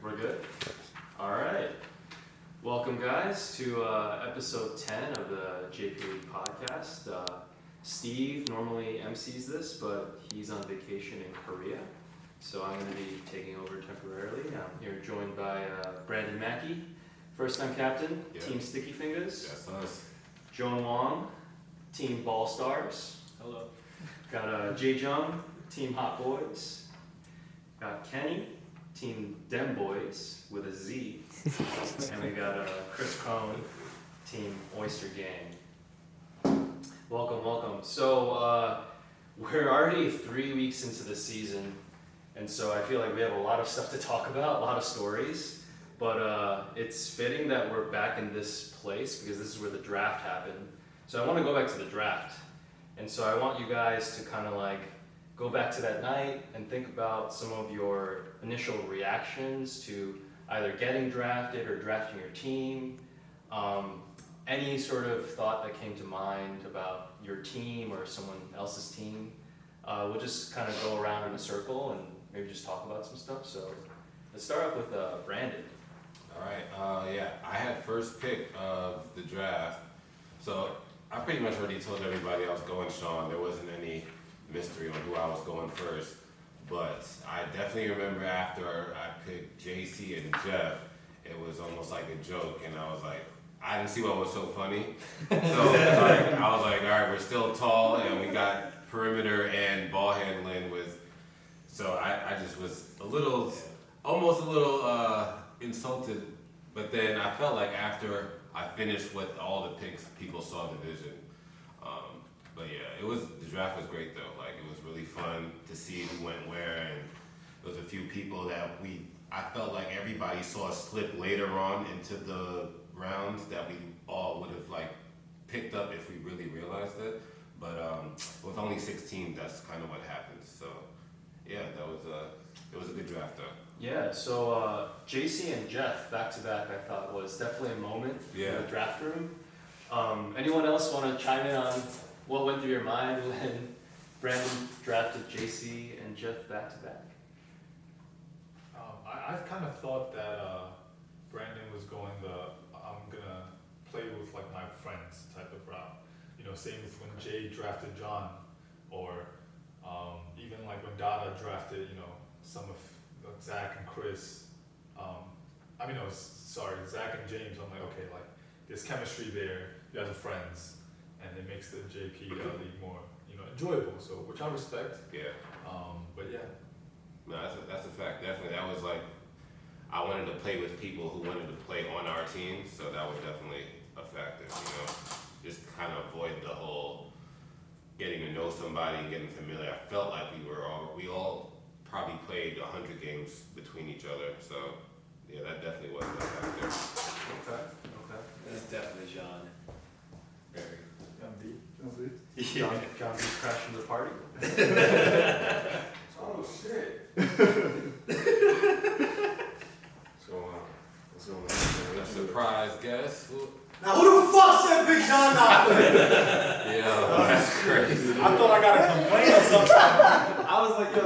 We're good? Alright. Welcome guys to episode 10 of the JP League podcast. Steve normally MCs this, but he's on vacation in Korea. So I'm going to be taking over temporarily. I'm here joined by Brandon Mackey, first time captain, Team Sticky Fingaz. That's us. Jone Wong, Team Ball Stars. Hello. Got Jone, Team Hot Boys. Got Kenny, Team Dem Boys with a Z. And we got Chris Crone, Team Oyster Gang. Welcome. So we're already 3 weeks into the season, and so I feel like we have a lot of stuff to talk about, a lot of stories. But it's fitting that we're back in this place because this is where the draft happened. So I want to go back to the draft. And so I want you guys to kind of like go back to that night and think about some of your initial reactions to either getting drafted or drafting your team. Any sort of thought that came to mind about your team or someone else's team. We'll just kind of go around in a circle and maybe just talk about some stuff. So let's start off with Brandon. All right. I had first pick of the draft. So I pretty much already told everybody I was going Sean. There wasn't any mystery on who I was going first. But I definitely remember after I picked JC and Jeff, it was almost like a joke. And I was like, I didn't see what was so funny. So I was like, all right, we're still tall and we got perimeter and ball handling with. So I just was almost a little insulted. But then I felt like after I finished with all the picks, people saw the vision. But yeah, the draft was great though. Like it was really fun to see who went where, and there was a few people that I felt like everybody saw us slip later on into the rounds that we all would have like picked up if we really realized it. But with only 16, that's kind of what happened. So yeah, it was a good draft though. Yeah, so JC and Jeff back to back I thought was definitely a moment in the draft room. Anyone else want to chime in on what went through your mind when Brandon drafted JC and Jeff back to back? I kind of thought that Brandon was going I'm gonna play with like my friends type of route. You know, same with when Jay drafted John, or even like when Dada drafted, some of Zach and Chris. Zach and James. I'm like, okay, like there's chemistry there. You guys are friends, and it makes the JP league more, enjoyable. So, which I respect. Yeah. But yeah. No, that's a fact. Definitely, that was like I wanted to play with people who wanted to play on our team, so that was definitely a factor. Just kind of avoid the whole getting to know somebody and getting familiar. I felt like we all probably played 100 games between each other, so yeah, that definitely was a factor. Okay. That's definitely John. Very. John B's crashing the party. Oh shit. What's going on? A surprise guest. Now who the fuck said Big John not playing? Yo, that's crazy. I thought I got to complain or something. I was like, You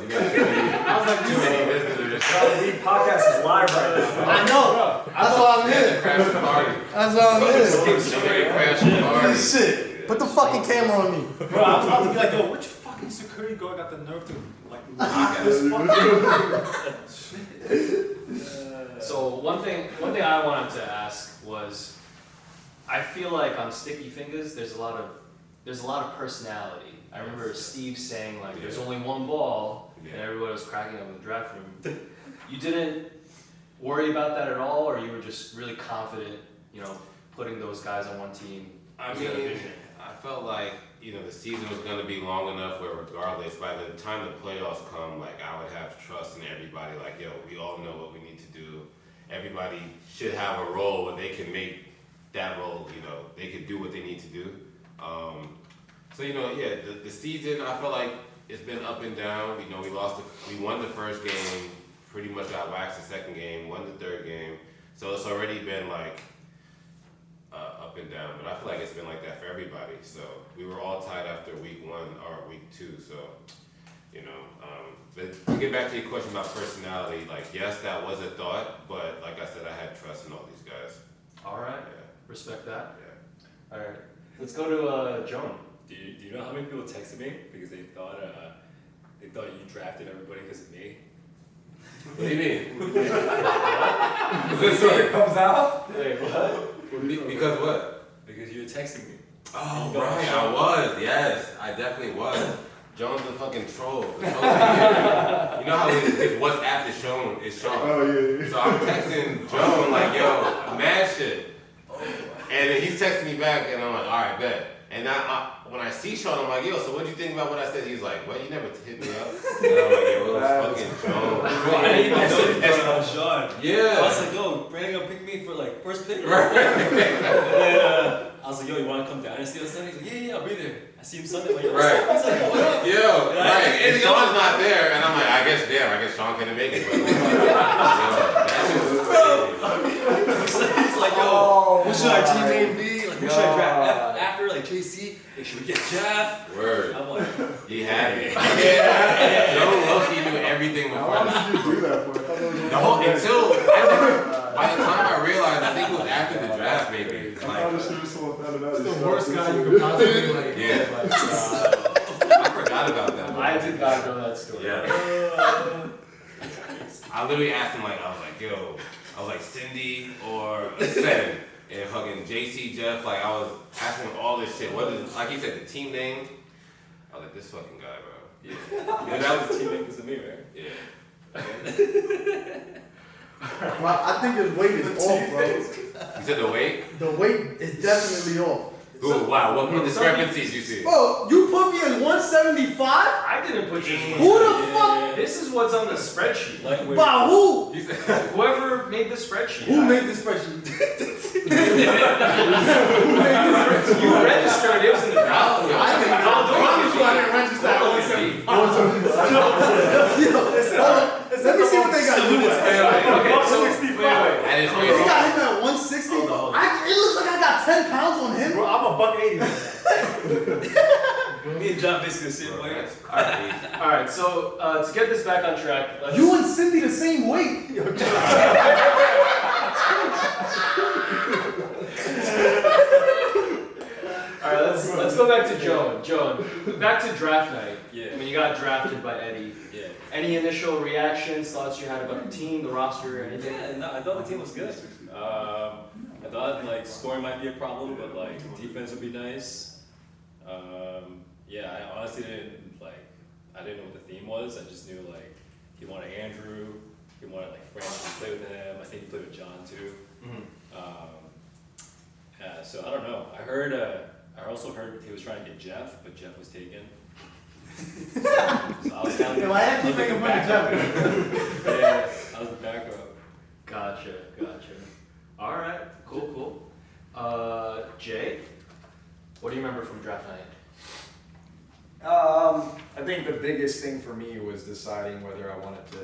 got too many visitors. The podcast is live right now. I know. That's why I'm here. Crash the party. That's why I'm here. Straight crash the party. Shit. Put the fucking camera on me. Bro, I was about to be like, yo, which fucking security guard got the nerve to like lock this fucking So one thing I wanted to ask was, I feel like on Sticky Fingaz there's a lot of personality. I remember Steve saying like there's only one ball, and everybody was cracking up in the draft room. You didn't worry about that at all, or you were just really confident, putting those guys on one team? I felt like the season was going to be long enough where regardless, by the time the playoffs come, like I would have trust in everybody. Like, yo, we all know what we need to do. Everybody should have a role where they can make that role. They could do what they need to do. The season I felt like it's been up and down. We won the first game, pretty much got waxed the second game, won the third game. So it's already been like up and down, but I feel like it's been like that for everybody. So we were all tied after week 1 or week 2. So You know, but to get back to your question about personality, like yes, that was a thought, but like I said, I had trust in all these guys. All right. Yeah. Respect that. Yeah. All right. Let's go to Jone. Do you know how many people texted me because they thought you drafted everybody because of me? What do you mean? Is this what it comes out? Wait, what? Because what? Because you were texting me. Oh, You got right, Sean. I was. Yes, I definitely was. Jone's a fucking troll. The troll you know how his WhatsApp is shown is Sean. Oh, yeah. So I'm texting Jone like, yo, mad shit. And then he's texting me back, and I'm like, all right, bet. And when I see Sean, I'm like, yo, so what'd you think about what I said? He's like, well, you never hit me up. And I'm like, yo, it was fucking Jone. Bro, I didn't even know you texted Sean. Yeah. I was like, yo, Brandon gonna pick me for like first pick. Right. And then, I was like, yo, you wanna come down and see us Sunday? He's like, yeah, I'll be there. I see him Sunday. Like, Right. He's like, what up? Yo, And right. And and Sean's not there, and I'm like, I guess Sean couldn't make it. But that shit was crazy. He's like, yo, what should our team name be? Like, who should I draft after? Like, JC? Like, should we get Jeff? Word. I'm like, He had it. Yeah. Joe Loki knew everything How before long that. did you do that for? I thought that was The whole by the time I realized, I think it was after the draft, maybe. I thought Like, this shit was so found out. The worst guy you could possibly like. yeah. But, I forgot about that. I did not know that story. Yeah. I literally asked him like, I was like Cindy or Sen. And fucking JC Jeff, like I was asking him all this shit. What is, like he said, the team name? I was like, this fucking guy, bro. yeah. Yeah, that was the team name because of me, right? Yeah. Well, I think his weight is off, bro. You said the weight? The weight is definitely off. Ooh, wow, what discrepancies you see? Bro, you put me as 175? I didn't put you. Who the fuck? This is what's on the spreadsheet. Lightweight. By who? You said, Whoever made the spreadsheet. Who made the spreadsheet? You registered. It was in the draft. I promise you I didn't register at 175. Let me see what they got to do with it. that is They crazy. got him at 160. Hold on. It looks like I got 10 pounds on him. Bro, I'm a $180. Me and John basically the same way. That's crazy. All right, so to get this back on track, let's, You and Cindy the same weight. all right, let's go back to Joan. Joan, back to draft night. Yeah. I mean, you got drafted by Eddie. Yeah. Any initial reactions, thoughts you had about the team, the roster, or anything? Yeah, no, I thought the team was good. I thought like scoring might be a problem, but like defense would be nice. Yeah, I honestly didn't I didn't know what the theme was. I just knew like he wanted Andrew, he wanted like Frank to play with him. I think he played with John too. So I don't know. I also heard he was trying to get Jeff, but Jeff was taken. So I was kind of Yo, I actually making fun of Jeff. Yeah, I was the backup. Gotcha. All right, cool. Jay, what do you remember from draft night? I think the biggest thing for me was deciding whether I wanted to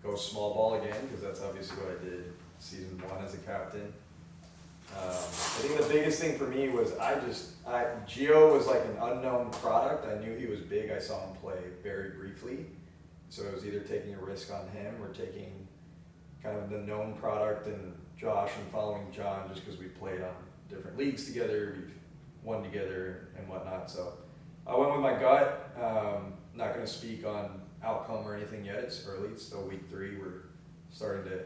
go small ball again, because that's obviously what I did season 1 as a captain. I think the biggest thing for me was Gio was like an unknown product. I knew he was big. I saw him play very briefly. So it was either taking a risk on him or taking kind of the known product and Josh and following John just because we played on different leagues together, we've won together and whatnot. So I went with my gut. Not going to speak on outcome or anything yet. It's early. It's still week 3. We're starting to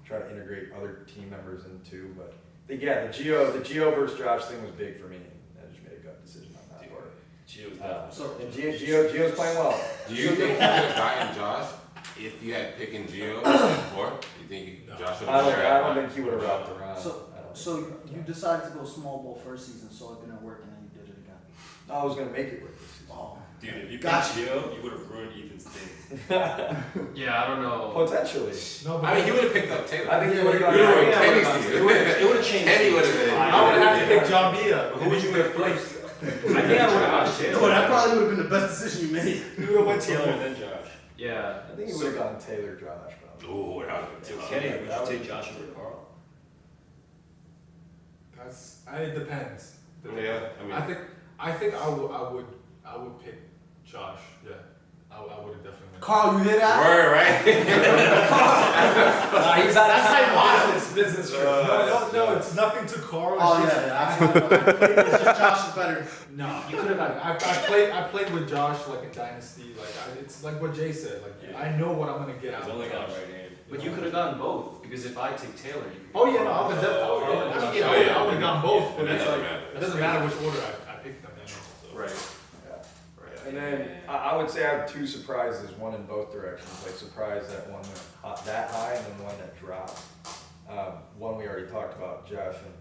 try to integrate other team members in too. But I think, yeah, the Gio versus Josh thing was big for me. I just made a gut decision on that part. Gio's definitely. And Gio's playing well. Do you think you would have gotten Josh if you had picked Gio before? You think Josh would have I don't think he would have wrapped around. So you decided to go small ball first season, so it didn't work, and then you did it again. I was going to make it work this season. Oh, Dude, if you picked Gotcha. Gio, you would have ruined Ethan's team. Yeah, I don't know. Potentially. No, but I mean, he would have picked up Taylor. I think he would have You gone know what right. Kenny's team. It would have changed. Kenny would have been. I would have to pick John Bia. Who would you have placed? I think I would have gone Taylor. Bro, that probably would have been the best decision you made. You would have went Taylor and then Josh. Yeah. I think he would have gone Taylor, Josh, probably. Ooh, that would So have Kenny, been would you take Josh over Carl? it depends. Yeah, I think I would pick Josh. Yeah. I would have definitely went. Carl, you hear that? Word, right? He's out of That's time. how you This business trip. No, it's nothing to Carl. Oh it's just- yeah. It's just Josh is better. No, You could have had. I played with Josh like in Dynasty. Like it's like what Jay said. Like Yeah. I know what I'm gonna get out He's of only got Josh. right hand. But you could have gotten both, because if I take Taylor, you could. Oh yeah, no, I would definitely. Oh, yeah. I would have gone both, but That it's doesn't like matter. it doesn't matter which order I picked them in. So. Right. Yeah. And then I would say I have two surprises, one in both directions. Like surprised that one went that high and then one that dropped. One we already talked about, Jeff. And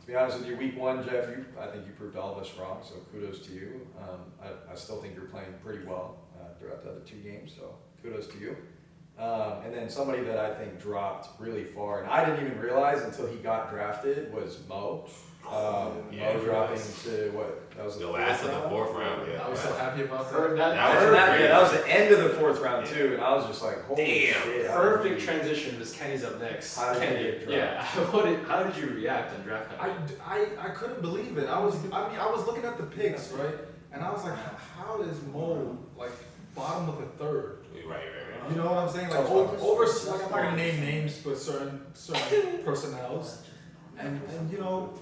to be honest with you, week one, Jeff, I think you proved all of us wrong. So kudos to you. I still think you're playing pretty well throughout the other two games. So kudos to you. And then somebody that I think dropped really far, and I didn't even realize until he got drafted, was Moe. Yeah, Moe dropping to what? That was The last of the fourth round, yeah. I was so happy about Heard that. that. That was Yeah, that was the end of the fourth round too, and I was just like, holy Damn. shit. Perfect transition, because Kenny's up next. How did you Kenny, get dropped? yeah. How did you react on draft night? I couldn't believe it. I was looking at the picks, right? And I was like, how is Mo like bottom of the third? Right. You know what I'm saying? Like over like I'm not gonna name names, but certain personnels. And you know,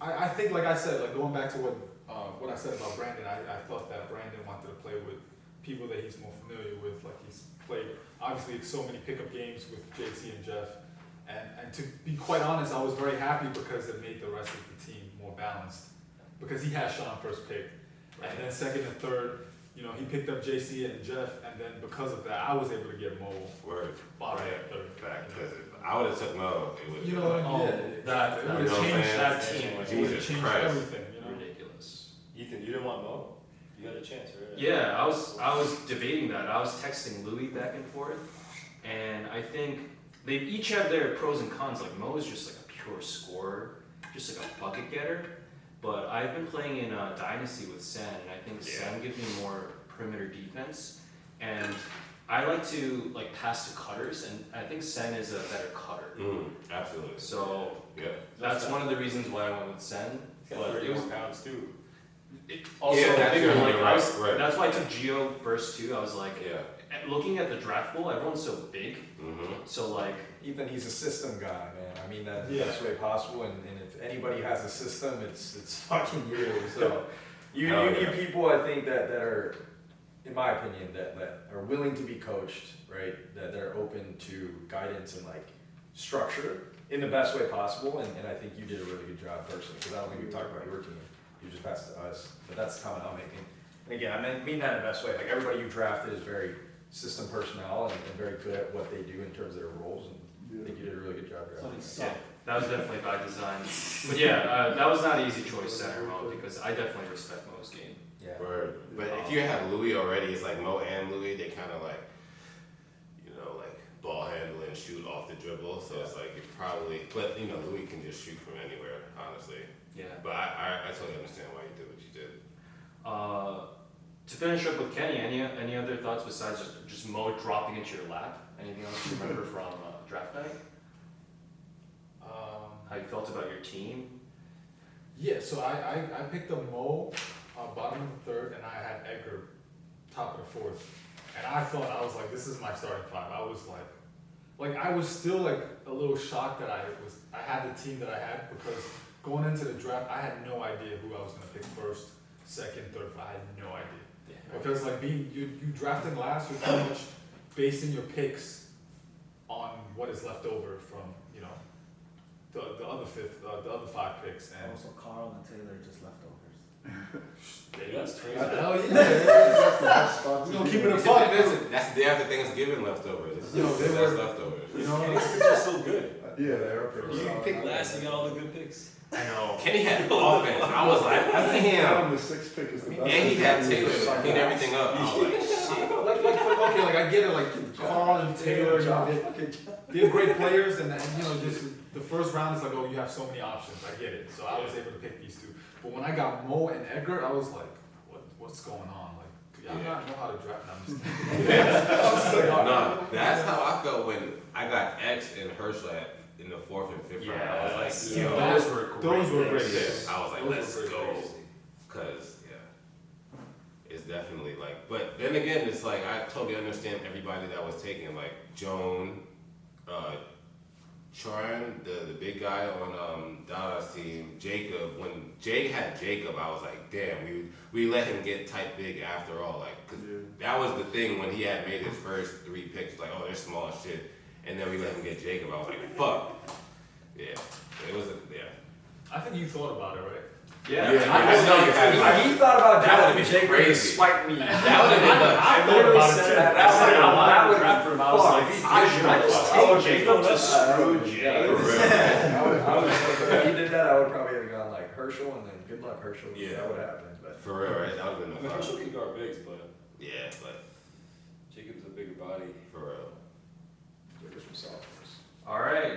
I think like I said, like going back to what I said about Brandon, I thought that Brandon wanted to play with people that he's more familiar with. Like he's played obviously so many pickup games with JC and Jeff. And to be quite honest, I was very happy because it made the rest of the team more balanced. Because he had Sean first pick. And then second and third, you know, he picked up JC and Jeff, and then because of that, I was able to get Mo Word. bottom Right. at third. Fact. Because if I would have took Mo, it would. You know what I mean? Oh, Yeah, that it would would have have you know what I'm changed saying? that That's team. what It would have Jesus changed Christ. everything, you know? Ridiculous. Ethan, you didn't want Mo? You had a chance, right? Yeah, I was debating that. I was texting Louis back and forth, and I think they each have their pros and cons. Like Mo is just like a pure scorer, just like a bucket getter. But I've been playing in Dynasty with Sen, and I think Sen gives me more perimeter defense, and I like to like pass to cutters, and I think Sen is a better cutter. Absolutely. So Yeah. that's one of the reasons why I went with Sen. He's got 30 more pounds too. Also, Yeah, that's bigger, true. like, You're I was, right. that's why I took Gio first too. I was like, Yeah. looking at the draft pool, everyone's so big. So like, Ethan, he's a system guy, man. I mean that the Yeah. best way possible. And if anybody has a system, it's fucking you. So you Hell need yeah. people, I think, that are, in my opinion, that are willing to be coached, right? That are open to guidance and like structure in the best way possible. And I think you did a really good job personally, because I don't think we talked about your team. You just passed it to us. But that's the comment I'm making. And again, I mean that in the best way. Like everybody you drafted is very system personnel and very good at what they do in terms of their roles. And I think you did a really good job So drafting. they suck. that was definitely by design. But yeah, that was not an easy choice, center Mo, because I definitely respect Mo's game. Yeah. Word. But if you have Louis already, it's like Mo and Louis, they kind of like, you know, like ball handle and shoot off the dribble. So it's like you probably, but you know, Louis can just shoot from anywhere, honestly. Yeah. But I totally understand why you did what you did. To finish up with Kenny, any other thoughts besides just Mo dropping into your lap? Anything else you remember from draft night? How you felt about your team? Yeah, so I picked up Mo, bottom of the third, and I had Edgar, top of the fourth. And I thought, I was like, this is my starting five. I was like I was still like a little shocked that I had the team that I had, because going into the draft, I had no idea who I was gonna pick first, second, third. I had no idea. Because like you drafting last, you're pretty much basing your picks on what is left over from, you know, the other five picks. And Also, Carl and Taylor are just leftovers. That's crazy. hell yeah. We gonna keep it a It's buck, like, man. that's the day after Thanksgiving leftovers. It's You know, they that's were- leftovers. You know, These picks are so good. Yeah, they are pretty You solid. picked last, you got all the good picks. I know. Kenny had offense. I was like, damn. The sixth pick is the best. And he had Taylor to clean everything up. I was like, shit. okay, like I get it, like Carl and Taylor, you know, they're great players, and you know, just the first round is like, oh, you have so many options. I get it, so I was able to pick these two. But when I got Mo and Edgar, I was like, what's going on? Like, do y'all not know how to draft? No, that's how I felt when I got X and Herschel in the fourth and fifth round. I was like, yo, those were great. Those were great. picks. I was like, Those were let's great go. picks. Cause yeah, definitely like. But then again, it's like I totally understand everybody that was taking like Jone, Charon, the big guy on Dada's team, Jacob. When Jay had Jacob, I was like, damn, we let him get type big after all, like, cause that was the thing when he had made his first 3 picks, like, oh, they're small as shit, and then we let him get Jacob. I was like, fuck, yeah, it was I think you thought about it, right? Yeah. Yeah, I know you had. He thought about That would've been Jacob to crazy. spite me. That would have been the. I literally about it said too. that. That I said would've- out loud that would've after him. I was like, fucked. should I just take Jacob to screw Jay? For real. I was if he did that, I would probably have gone like Herschel, and then good luck, Herschel. Yeah. That would happen. But For real, right? That would have I been mean, the Herschel fun. can guard bigs, but Yeah, but Jacob's a bigger body. for real. there's some sophomores. All right.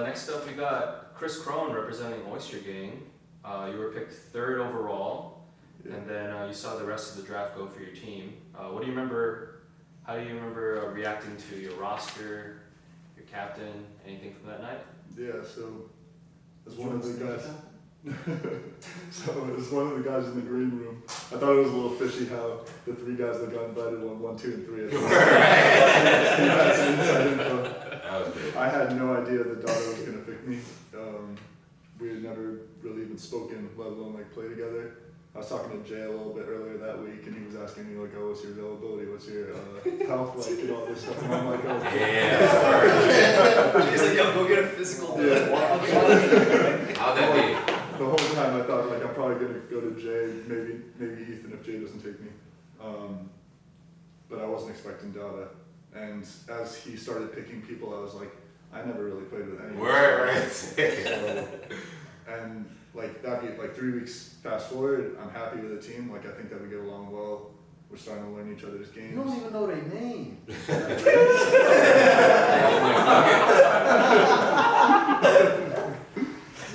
Next up, we got Chris Crone representing Oyster Gang. You were picked 3rd overall, and then you saw the rest of the draft go for your team. What do you remember? How do you remember reacting to your roster, your captain, anything from that night? Yeah, so as one of the guys, so as one of the guys in the green room, I thought it was a little fishy how the 3 guys that got invited won 1, 2, and 3. That's some inside info. That was good. I had no idea that Dada was gonna pick me. We had never really even spoken, let alone like play together. I was talking to Jay a little bit earlier that week, and he was asking me like, "Oh, what's your availability? What's your health like, and all this stuff?" And I'm like, "Oh, Yeah. He's like, yo, go get a physical. yeah." How'd that be? The whole time I thought like I'm probably gonna go to Jay, maybe Ethan if Jay doesn't take me. But I wasn't expecting Dada. And as he started picking people, I was like, I never really played with anyone. Word, right? So, and like that be like 3 weeks fast forward, I'm happy with the team. Like I think that we get along well. We're starting to learn each other's You games. don't even know their name.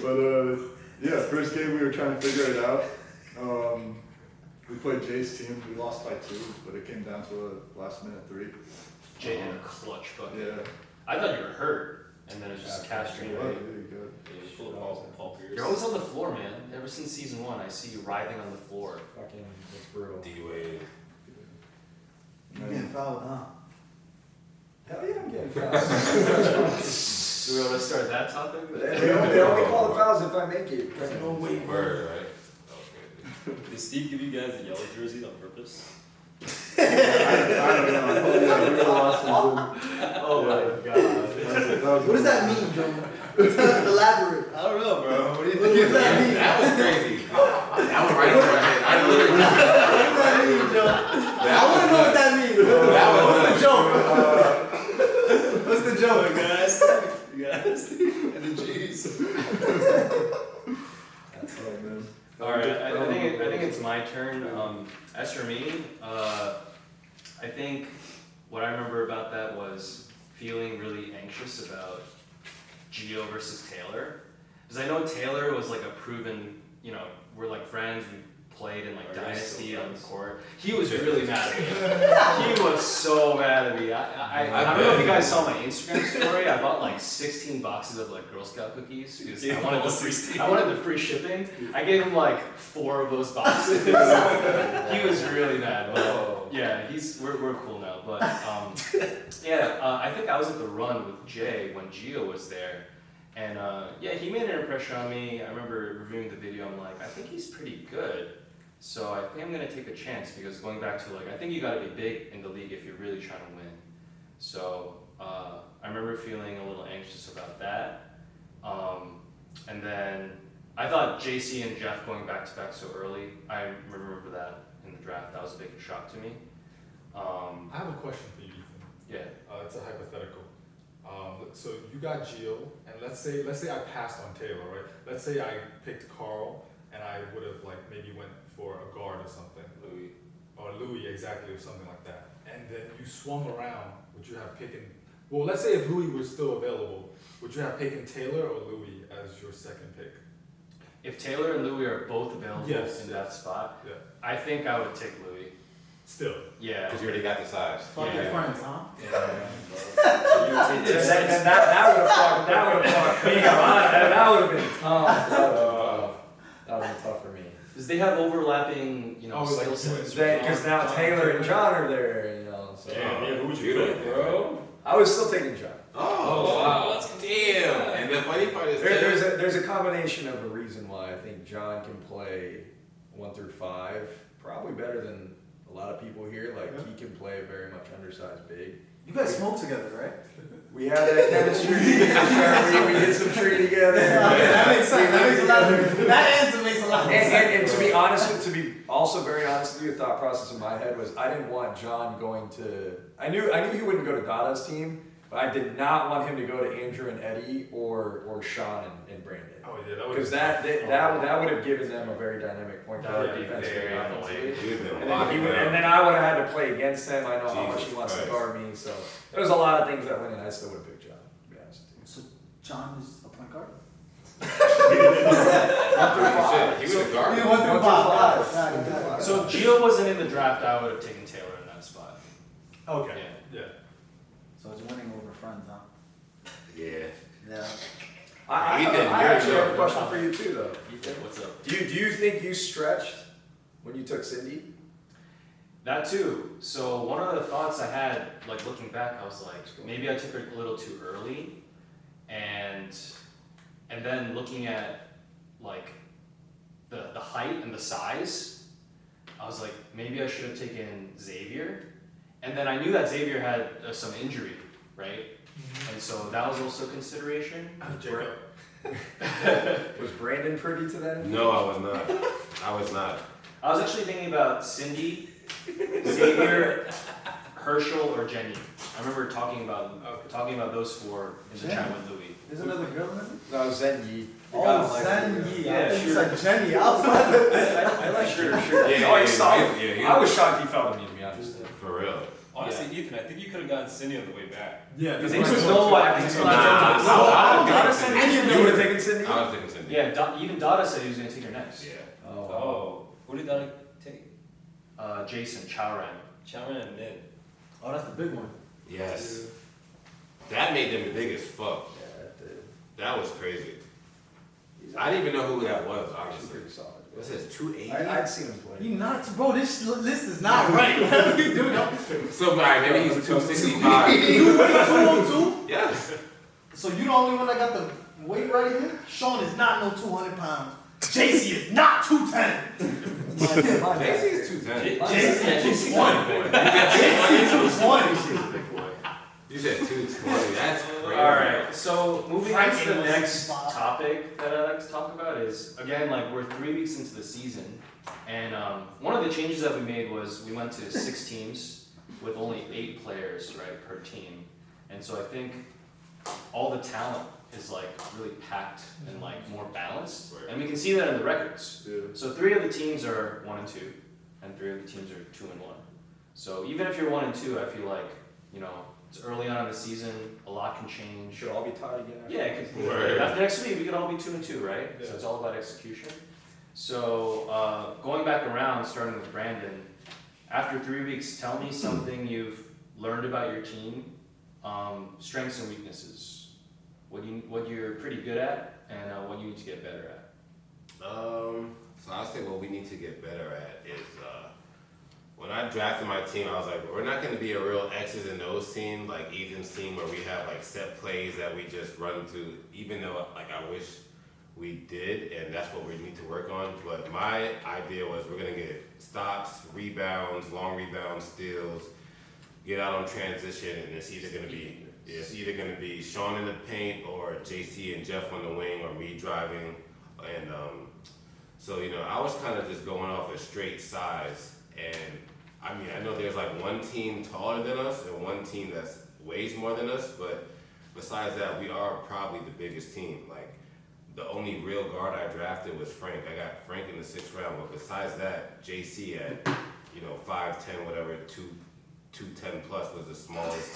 But yeah, first game we were trying to figure it out. We played Jay's team. We lost by 2, but it came down to a last minute 3. Jay had a clutch bucket. Yeah. I thought you were hurt, and then it was just a catch straight Yeah, away. there you go. Yeah, he's full of Paul Pierce. You're always on the floor, man. Ever since season 1, I see you writhing on the floor. Fucking, it's brutal. D-Wade. You're getting fouled, huh? Hell yeah, I'm getting fouls. Do we want to start that topic? They only call the fouls if I make it. There's no way. Word, right? That was good. Did Steve give you guys a yellow jersey on purpose? I don't know. Yeah, we were lost in Oh my god. What does that mean, Jone? Elaborate. I don't know, bro. What do you What does that mean? That was crazy. That was right over my head. I literally. What does that mean, Jone? I want to know what that means. That was What's the joke? What's the joke? guys? You guys? And the G's. That's all, man. All right, I think it's my turn. As for me, I think what I remember about that was feeling really anxious about Gio versus Taylor, because I know Taylor was like a proven, we're like friends. We played in like Are you guys Dynasty still on the friends? court. He was really mad at me. He was so mad at me. I don't know if you guys saw my Instagram story. I bought like 16 boxes of like Girl Scout cookies because Yeah, I wanted all the free. 16. I wanted the free shipping. I gave him like 4 of those boxes. He was really mad. But yeah, we're cool now. But I think I was at the run with Jay when Gio was there. And he made an impression on me. I remember reviewing the video. I'm like, I think he's pretty good. So I think I'm gonna take a chance because going back to I think you gotta be big in the league if you're really trying to win. So I remember feeling a little anxious about that. And then I thought JC and Jeff going back to back so early. I remember that in the draft. That was a big shock to me. I have a question for you, Ethan. Yeah. It's a hypothetical. So you got Gio, and let's say I passed on Taylor, right? Let's say I picked Carl, and I would have maybe went for a guard or something, Louis exactly, or something like that. And then you swung around. Would you have picked? Well, let's say if Louis was still available, would you have taken Taylor or Louis as your second pick? If Taylor and Louis are both available Yes, in yes. that spot, Yeah. I think I would take Louis. Still. Yeah. Because you already got the size. Fuck your friends, huh? That would have fucked me up. That would have been tough. That would have been tough for me. Because they have overlapping, Oh, like, skill sets. Because now Taylor and John are there, So. Damn, yeah, who would you Beautiful. pick, bro? I was still taking John. Oh, wow, that's damn. And the funny part is There's a combination of a reason why I think John can play 1 through 5 probably better than a lot of people here. Like he can play very much undersized big. You guys smoke together, right? We had that chemistry. we did some tree together. That makes sense. That makes a lot of, that answer makes a lot of sense. And to be honest, to be also very honest with you, the thought process in my head was I didn't want John going to. I knew he wouldn't go to Dada's team, but I did not want him to go to Andrew and Eddie or Sean and Brandon. Oh yeah, that would. Because that would have given them a very dynamic point That guard would be defense. very offensively. You've been And locking then down. I would have had to play against him. I know how much Jesus he wants to Christ. guard me. So there was a lot of things that went in. I still would have picked John, to be honest with you. So John is a point guard? Shit, he was a guard. Yeah, 1 through 5. Got it. So if Gio wasn't in the draft, I would have taken Taylor in that spot. Okay. Yeah. Yeah. So it's winning over friends, huh? Yeah. Yeah. I Ethan, actually you're have a good. question for you too, though. Ethan, what's up? Do you think you stretched when you took Cindy? That too. So one of the thoughts I had, like looking back, I was like, maybe I took her a little too early, and then looking at like the height and the size, I was like, maybe I should have taken Xavier, and then I knew that Xavier had some injury, right? And so that was also a consideration. Jacob. Was Brandon privy to that? No, I was not. I was not. I was actually thinking about Cindy, Xavier, Herschel, or Jenny. I remember talking about those 4 in the chat with Louis. There's another girl in it? No, Zen Yi. Oh, Zen Yi. Yeah, I think you sure. said Jenny. I was about to I like sure. Yeah, Oh, yeah, he saw yeah, it. yeah, I was shocked he fell to me, to be honest. For real. Honestly, Ethan, I think you could have gotten Cindy on the way back. Yeah. Because that's there's what no, I I think told so. you. Dada said You would have taken Cindy? I was thinking Cindy. Yeah, even Dada said he was going to take her next. Yeah. Oh, who did Dada take? Jason Chowran. Chalmers and Nin. Oh, that's the big one. Yes. That made them big as fuck. Yeah, that did. That was crazy. I didn't even know who that was, Actually honestly. pretty solid. What's this, 280? I'd seen him play. You not, bro, this list is not right. What are you doing? So, alright, maybe he's 265. You weigh 202? Yes. So you the only one that got the weight right here? Sean is not no 200 pounds. JC is not 210. JC is 210. JC is 220. You said 220. That's crazy. Alright, so moving on to the Frankie was next 65. topic that I'd like to talk about is, again, like we're 3 weeks into the season, and one of the changes that we made was we went to 6 teams with only 8 players, right, per team. And so I think all the talent is like really packed and like more balanced, and we can see that in the records. Yeah. So 3 of the teams are 1 and 2, and 3 of the teams are 2 and 1. So even if you're 1 and 2, I feel like, it's early on in the season, a lot can change. Should all be tied again. Yeah, it could, Right. after next week we could all be 2 and 2, right? So it's all about execution. So going back around, starting with Brandon, after 3 weeks, tell me something you've learned about your team, strengths and weaknesses. What you're pretty good at, and what you need to get better at. So I would say what we need to get better at is when I drafted my team, I was like, we're not going to be a real X's and O's team like Ethan's team, where we have like set plays that we just run to. Even though like I wish we did, and that's what we need to work on. But my idea was we're going to get stops, rebounds, long rebounds, steals, get out on transition, and it's either going to be Sean in the paint or JC and Jeff on the wing or me driving. And so I was kind of just going off a straight size. And I mean, I know there's like one team taller than us and one team that's weighs more than us, but besides that, we are probably the biggest team. Like the only real guard I drafted was Frank. I got Frank in the 6th round, but besides that, JC at 5'10", whatever, 210 plus was the smallest.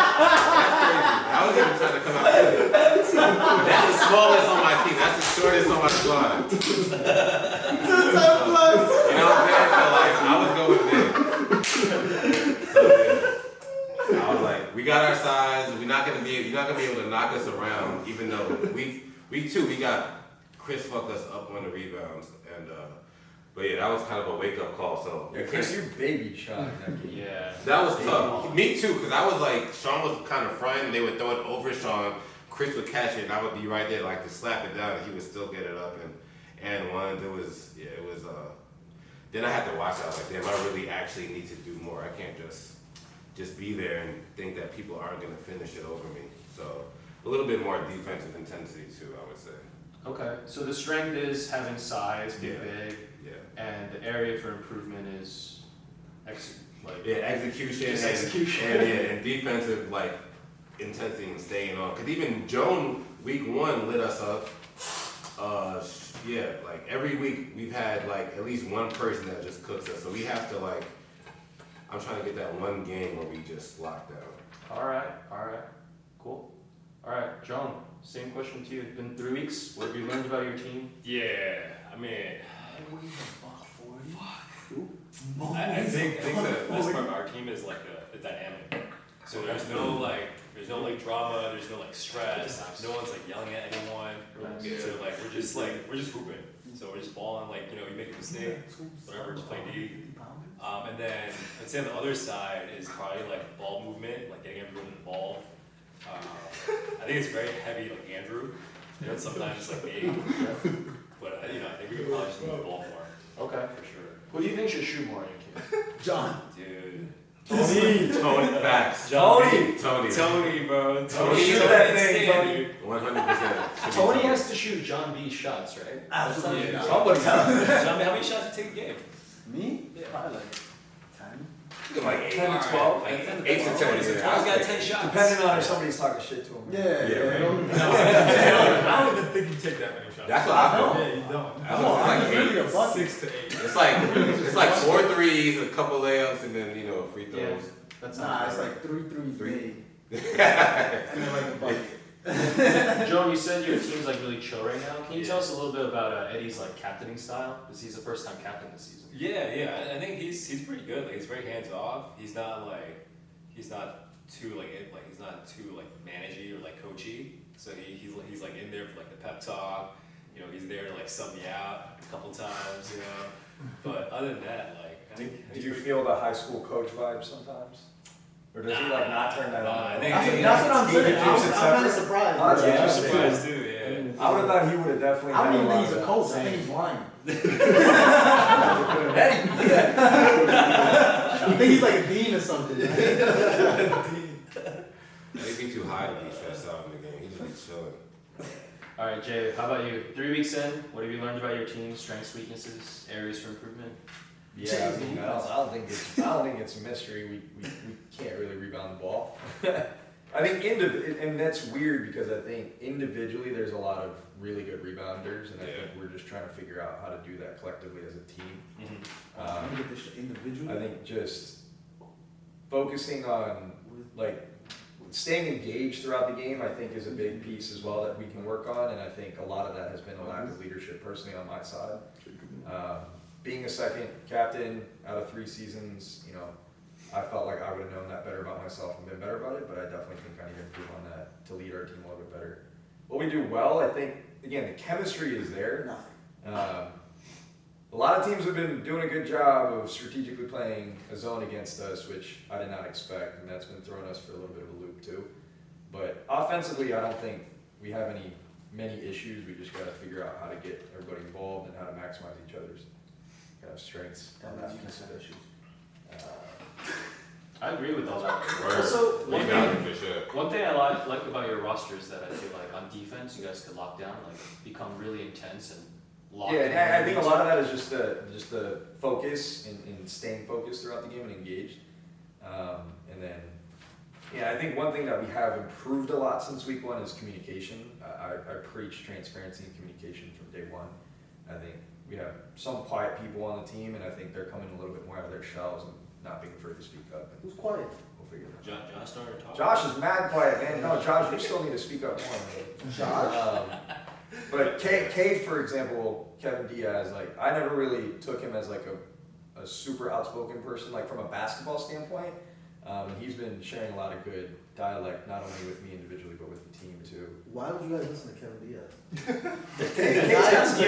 I was even trying to come out with it. That's the smallest on my team. That's the shortest on my squad. You know what I'm saying? So like, I was going big. So I was like, we got our size. You're not gonna be able to knock us around, even though we Week 2, we got Chris fucked us up on the rebounds, and but yeah, that was kind of a wake up call. So Yeah, Chris, you baby Sean. Yeah. that was tough. Me too, because I was like, Sean was kind of fronting. They would throw it over Sean. Chris would catch it, and I would be right there, like to slap it down, and he would still get it up. And one, it was. Then I had to watch out. Like, damn, I really actually need to do more. I can't just be there and think that people aren't gonna finish it over me. So a little bit more defensive intensity too, I would say. Okay, so the strength is having size, be Yeah. big, Yeah. and the area for improvement is Execution. Just execution. And defensive like intensity and staying on. Cause even Jone week 1 lit us up. Like every week we've had like at least one person that just cooks us. So we have to like. I'm trying to get that one game where we just lock down. All right, cool. All right, Jone, same question to you. It's been 3 weeks. What have you learned about your team? Yeah, I mean, Moe I think is the best part 40. of our team is like the dynamic. So there's no like drama, there's no like stress, no one's like yelling at anyone. Nice. So like we're just hooping. So we're just balling, like, you know, you make a mistake, whatever, just play D. And then I'd say on the other side is probably like ball movement, like getting everyone in the ball. I think it's very heavy, like Andrew, and sometimes like me. But you know, I think we could probably just move the ball more. Okay. For sure. Who do you think should shoot more on your team? John. Dude. Tony, facts. Tony, bro. Tony, shoot that thing, Tony. 100%. Tony has to shoot John B's shots, right? Absolutely Yeah. not. Somebody John, how many shots do you take a game? Me? Yeah. Probably like 10. Like 8 10 to 12. Like 8 to 10. He's got 10 shots. Depending on if somebody's talking shit to him. Yeah. I don't even think you take that many shots. That's what I felt. Yeah, you don't. That's what I Like like. 8, 6 to 8. It's like 4 threes, a couple layups, and then free throws. That's Nah, it's like 3 threes Three. made. And then like a bucket. Joan, you said your team's like really chill right now. Can you tell us a little bit about Eddie's like captaining style? Because he's the first time captain this season. Yeah. I think he's pretty good. Like, he's very hands off. He's not too managey or like coachy. So he's like in there for like the pep talk. You know, he's there to like sub me out a couple times. You know, but other than that, like, I think. Do you feel the high school coach vibe sometimes? Or does he like not turn that on? I think That's what I'm saying. He keeps it I'm kind of separate? surprised. Oh, that's I'm interesting. surprised too. Yeah. I would have thought he would have definitely. I don't had even lot think he's of a that. coach. I think he's lying. I think he's like a dean or something. It'd be too high to be stressed out in the game. He just be chilling. All right, Jay, how about you? 3 weeks in, what have you learned about your team? Strengths, weaknesses, areas for improvement? Yeah, I mean, I don't think it's a mystery. We can't really rebound the ball. I think and that's weird because I think individually there's a lot of really good rebounders, and I think we're just trying to figure out how to do that collectively as a team. Look at this shit individually. I think just focusing on like staying engaged throughout the game, I think, is a big piece as well that we can work on, and I think a lot of that has been a lack of leadership personally on my side. Being a second captain out of 3 seasons, you know, I felt like I would have known that better about myself and been better about it, but I definitely think I need to improve on that to lead our team a little bit better. What we do well, I think, again, the chemistry is there. Nothing. A lot of teams have been doing a good job of strategically playing a zone against us, which I did not expect, and that's been throwing us for a little bit of a loop too. But offensively, I don't think we have many issues. We just got to figure out how to get everybody involved and how to maximize each other's kind of strengths. And weaknesses. I agree with all that. Word. Also, Rebounding for sure. one thing I like about your roster is that I feel like on defense, you guys could lock down, like become really intense and lock Yeah, in. and I think a lot of that is just the focus and staying focused throughout the game and engaged. And then, yeah, I think one thing that we have improved a lot since week 1 is communication. I preach transparency and communication from day 1. I think we have some quiet people on the team, and I think they're coming a little bit more out of their shells and not being afraid to speak up. And Who's quiet? we'll figure it out. Josh started talking. Josh is mad quiet, man. No, Josh, you still need to speak up more, man. Josh? But K, for example, Kevin Diaz, like, I never really took him as like a super outspoken person, like from a basketball standpoint. And he's been sharing a lot of good dialect, not only with me individually, but with the team too. Why would you guys listen to Kevin Diaz? He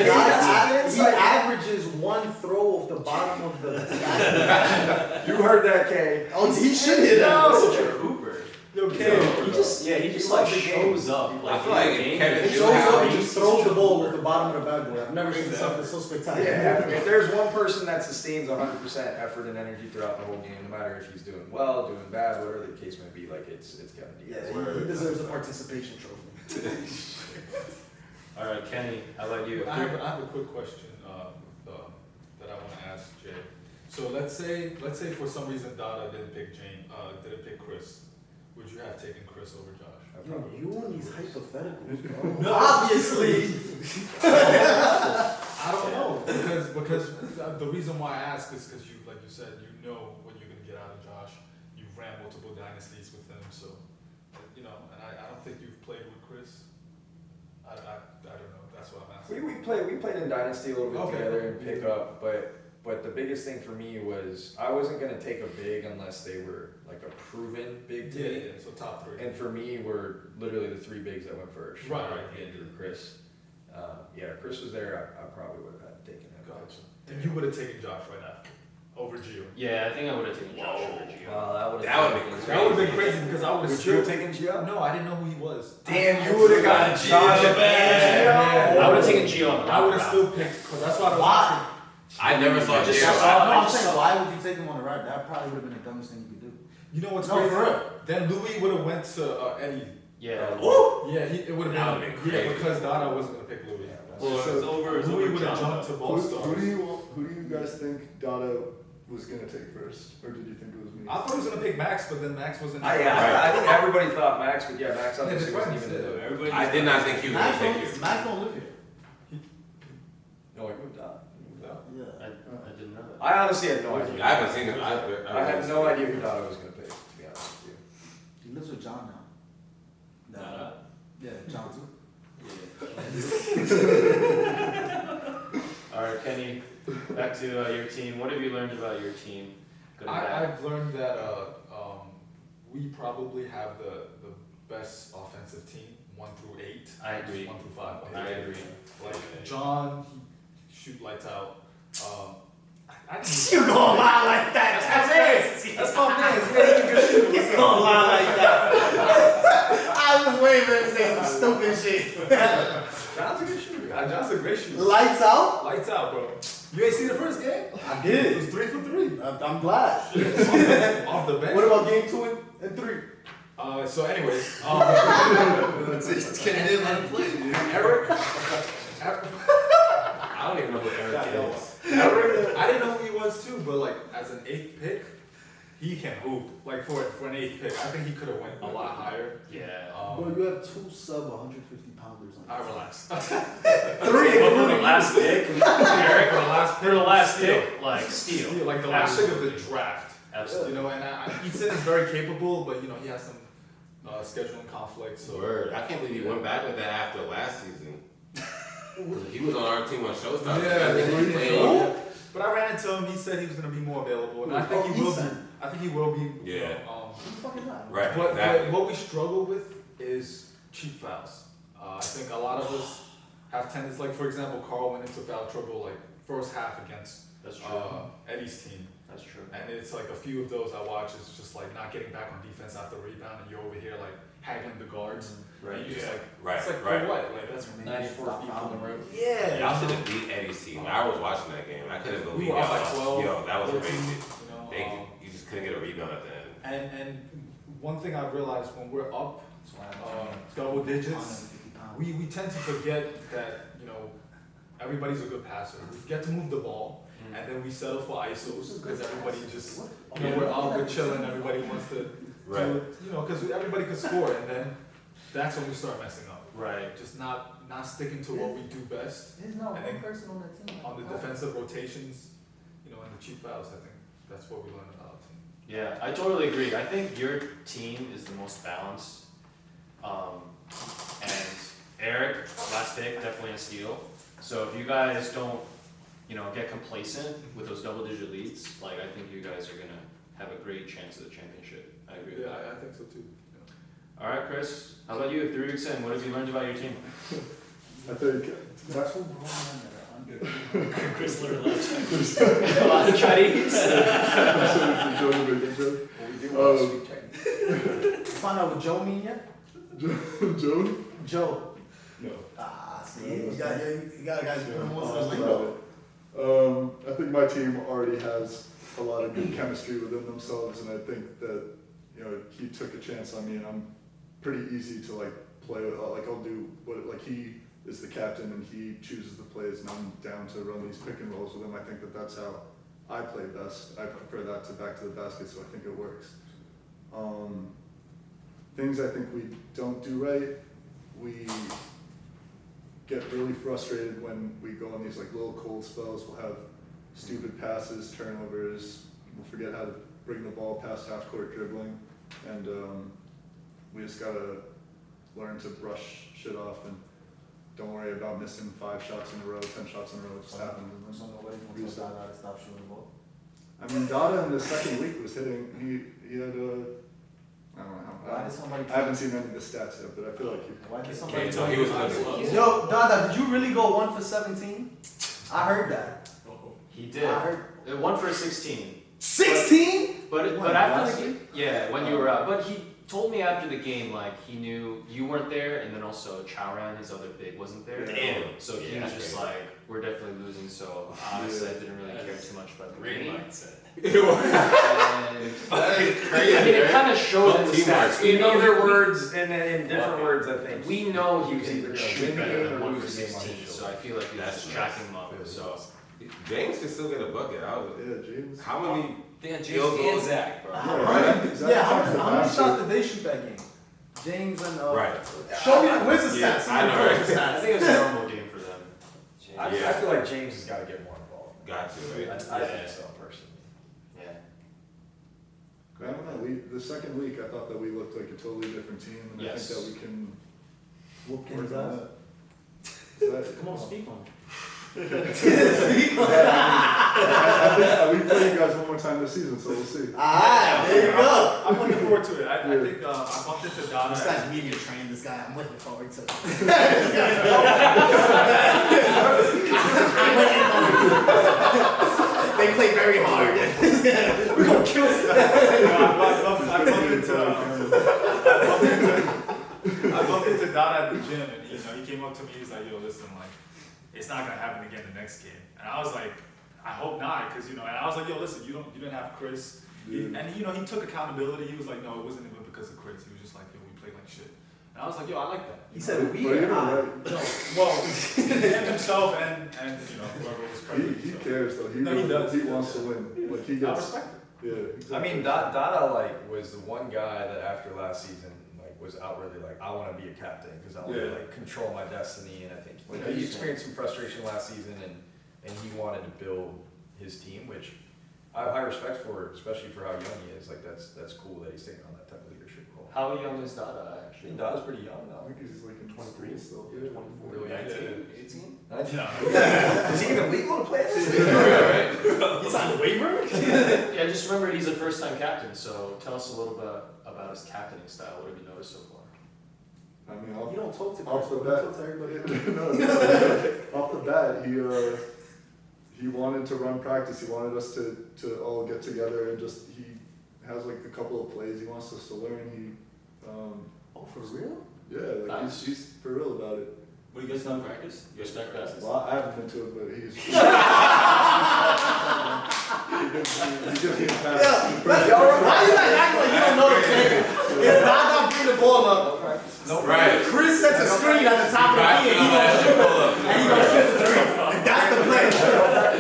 He averages one throw off the bottom of the. You heard that, Kay. Oh, he should hit that. Such a hooper. Yo, He Kevin. just like shows up. I Like, feel like in the game, Kevin He Diaz- shows up and he's just throws such a the ball hooper. with the bottom of the backboard. I've never seen something so spectacular. Yeah, if there's one person that sustains 100% effort and energy throughout the whole game, no matter if he's doing well, doing bad, whatever the case may be, like it's Kevin Diaz. Yeah, he deserves a participation trophy. All right, Kenny, how about you? I have a quick question that I want to ask Jay. So let's say for some reason Dada didn't pick Chris. Would you have taken Chris over Josh? Yo, you and these hypotheticals, bro. Obviously. I don't know because the reason why I ask is because you, like you said, you know what you're gonna get out of Josh. You've ran multiple dynasties with him, so and I don't think you've played with Chris. I don't know. That's what I'm asking. We played in Dynasty a little bit together and pick up, but the biggest thing for me was I wasn't gonna take a big unless they were like a proven big to me. So top three. And for me, were literally the three bigs that went first. Right. Andrew, Chris. Chris was there. I probably would have taken him. Gotcha. And you would have taken Josh right after over Gio. Yeah, I think I would have taken Josh over Gio. That would That would've been That would have been crazy because I would have Would you have taken Gio? No, I didn't know who he was. Damn, you would have gotten Josh Yeah. I would have taken Gio on the I would have route. still picked because that's what I was Why? I never saw Just Gio. saw- I'm saying, why would you take him on the ride? That probably would have been the dumbest thing you could do. You know what's No, crazy? for real. Then Louis would have went to Eddie. Yeah. Yeah, it would That have would've been. been Yeah, crazy. because Dada wasn't gonna pick Louis. Well, So, it's over Louis would have John. jumped to both stars. Who do you guys think Dada was gonna take first, or did you think it was me? I thought he was gonna pick Max, but then Max wasn't. I think everybody thought Max, but Max Yeah, obviously the wasn't friends even did. in the. Everybody I did not think he was gonna take you. Max don't live here. No, he moved out. Yeah. I didn't know that. I honestly had no idea. I haven't seen him. I had no idea who Dada was gonna pick, to be honest with you. He lives with John now. Dada? Yeah, John too. All right, Kenny, back to your team. What have you learned about your team? Good and bad. I've learned that we probably have the best offensive team, 1 through 8. I agree. 1 through 5. I agree. Like John, he shoot lights out. I You gonna lie like that? That's my man. He's making a good shoot. You gonna lie like that? I was waiting for him to say some stupid shit. John's a good shooter. John's a great shooter. Lights out? Lights out, bro. You ain't seen the first game? I It did. was 3 for 3. I'm glad. Off the bench. What about game 2 and 3? So anyways, Kenny didn't let him play, dude. Eric, I don't even know who Eric is. Eric, I didn't know who he was too, but like as an 8th pick, he can hoop. Like for an 8th pick, I think he could have went a lot higher. Yeah. Bro, you have 2 sub 150 pounders on I you. relax. 3 But for the last pick, Eric, For the last pick, like steal. Like the last pick of the draft. Absolutely. You know, and Easton is very capable, but you know he has some scheduling conflicts. So Word. I can't believe he went back with that after last season. He was on our team on Showstime. Yeah, I think he played. But I ran into him. He said he was going to be more available, and I think he will be. I think he will be. Yeah. Who the fuck is that? Right. But Exactly. what we struggle with is cheap fouls. I think a lot of us have tendencies, like for example, Carl went into foul trouble like first half against That's true. Eddie's team. That's true. And it's like a few of those I watch is just like not getting back on defense after rebound, and you're over here like haggling the guards. Right. And you just Yeah. like, Right. it's like Right. for what? Like that's 94 feet from the rim. yeah. Y'all should have beat Eddie's team. I was watching that game. I couldn't We believe were up by y'all. 12. Yo, that was 14, crazy. You know, You just couldn't get a rebound at the end. and one thing I've realized when we're up double digits, we tend to forget that, you know, everybody's a good passer. We forget to move the ball, and then we settle for ISOs because everybody just, you know, we're out, we're chilling, everybody wants to, Right. you know, because everybody can score, and then that's when we start messing up. Right. Just not sticking to what we do best. There's not I think one person on that team. On the defensive rotations, you know, and the cheap fouls, I think that's what we learned about our team. Yeah, I totally agree. I think your team is the most balanced. And Eric, last pick, definitely a steal. So if you guys don't, you know, get complacent with those double-digit leads, like I think you guys are gonna have a great chance at the championship. I agree with Yeah, that. I think so too. All right, Chris, how about you? 3 weeks in, what have you learned about your team? I think Chris learned a lot of Chinese. Jone made that joke. Well, we do want to speak Chinese. Find out what Joe mean yet? Jone? Joe. No. See, you got guys put him on to the That's lingo. about it. I think my team already has a lot of good chemistry within themselves, and I think that, you know, he took a chance on me, and I'm pretty easy to like play with. Like I'll do what, like he is the captain and he chooses the plays, and I'm down to run these pick and rolls with him. I think that that's how I play best. I prefer that to back to the basket, so I think it works. Things I think we don't do right, we get really frustrated when we go on these like little cold spells. We'll have stupid passes, turnovers, we'll forget how to bring the ball past half court dribbling, and we just gotta learn to brush shit off and don't worry about missing 5 shots in a row, 10 shots in a row. It just happens. And So then, nobody wants to Dada to stop shooting the ball. I mean, Dada in the second week was hitting. He had I don't know how. Why did somebody? I haven't seen any of the stats yet, but I feel like Why did Okay, somebody? so he was looking. Yo, Dada, did you really go 1 for 17? I heard that. He did. I heard 1 for 16. 16. But What, after last the game, yeah, when you were out. But he told me after the game, like he knew you weren't there, and then also Chowran, his other big, wasn't there. Damn. So he Yeah, was just crazy. like, we're definitely losing. So honestly, I didn't really care too much about the Great game. mindset. And Fucking I crazy. mean, it kind of showed in the Teamwork. stats. In know, other words, and in different words, I think. we know he was You either can shoot win the better game than or 1 for lose the game on 16. his So I feel like he was That's just nice. tracking him up. So James can still get a bucket. yeah, James. How many? Yeah, Field James and goals. Zach, bro. Right. Exactly. Yeah, how many That's shots did they shoot that game? James and Right. Show me where's the Yeah, stats? I know, Where's the I stats? think it was a normal game for them. Yeah. I feel like James has got to get more involved. Got to, right? I think so, personally. Yeah. I don't know. The second week, I thought that we looked like a totally different team, and I Yes. think that we can Whoop work his on ass. that. Come on, speak on. I think we play you guys one more time this season, so we'll see. Ah, there you go. I'm looking forward to it. I Yeah. think I bumped into Dada. This guy's media trained. This guy, I'm looking forward to. They play very hard. We're gonna kill this guy. I bumped into Dada at the gym, and he came up to me. He's like, "Yo, listen, like, it's not gonna happen again the next game." And I was like, "I hope not," because and I was like, "Yo, listen, you didn't have Chris." And he took accountability. He was like, "No, it wasn't even because of Chris. He was just like, yo, we played like shit." And I was like, "Yo, I like that." He said we But are you're high. right. No, well, him himself and whoever was present. He so. cares though. He No, he really, does. he wants to win. Like he I gets. respect it. Yeah. Exactly. I mean, Dada like was the one guy that after last season like was outwardly like, I want to be a captain because I want to Yeah. like control my destiny, and I think Like, he he's- experienced some frustration last season, and he wanted to build his team, which I respect for, especially for how young he is. Like that's cool that he's taking on that type of leadership role. How young is Dada I actually? think Dada's pretty young I now. think he's like in 23 still. Yeah, 24. Really? Yeah. 18? 19? No. Is he even legal to play this? He signed a waiver. Yeah, just remember he's a first-time captain, so tell us a little bit about his captaining style. What have you noticed so far? I mean, You don't talk to off the Chris, bat, you talk to everybody. off the bat, he wanted to run practice. He wanted us to all get together and just he has like a couple of plays he wants us to learn. Oh, for real? Yeah, like Nice. he's for real about it. What do you guys done practice? You respect that? Well, I haven't been to it, but he's. he gives me a pass. Why you like acting like you don't know the play? If Dada bring the ball up, Right. Chris sets a screen at the top of the key and he gonna shoot the three. And that's the play.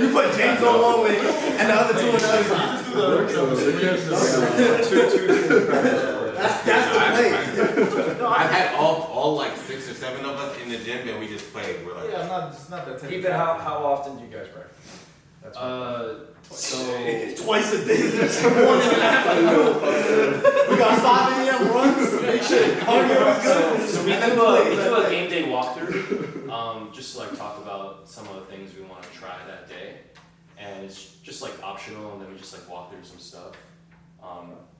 You put James on one wing and the other two on the other side. That's the play. I've had all like 6 or 7 of us in the gym, and we just played. We're like, Yeah, I'm not just not that type. Keep it. How often do you guys practice? That's So Twice a day, there's a morning and afternoon. We got 5 a.m. runs to make sure the cardio is good. So we And then do play. a game day walkthrough, just to like talk about some of the things we want to try that day, and it's just like optional, and then we just like walk through some stuff.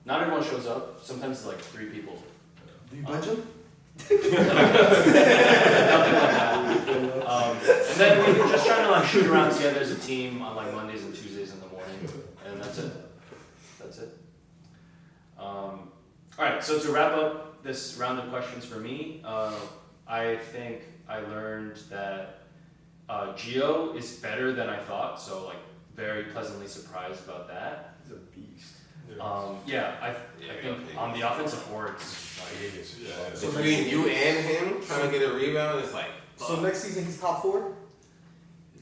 Not everyone shows up. Sometimes it's like 3 people. Do you bench him? And then we're just trying to like shoot around together as a team on like Mondays and Tuesdays in the morning, and that's it. That's it. All right. So to wrap up this round of questions for me, I think I learned that Geo is better than I thought. So like very pleasantly surprised about that. He's a beast. I think on the offensive boards. So between you and him trying to get a rebound, it's like. So next season he's top 4?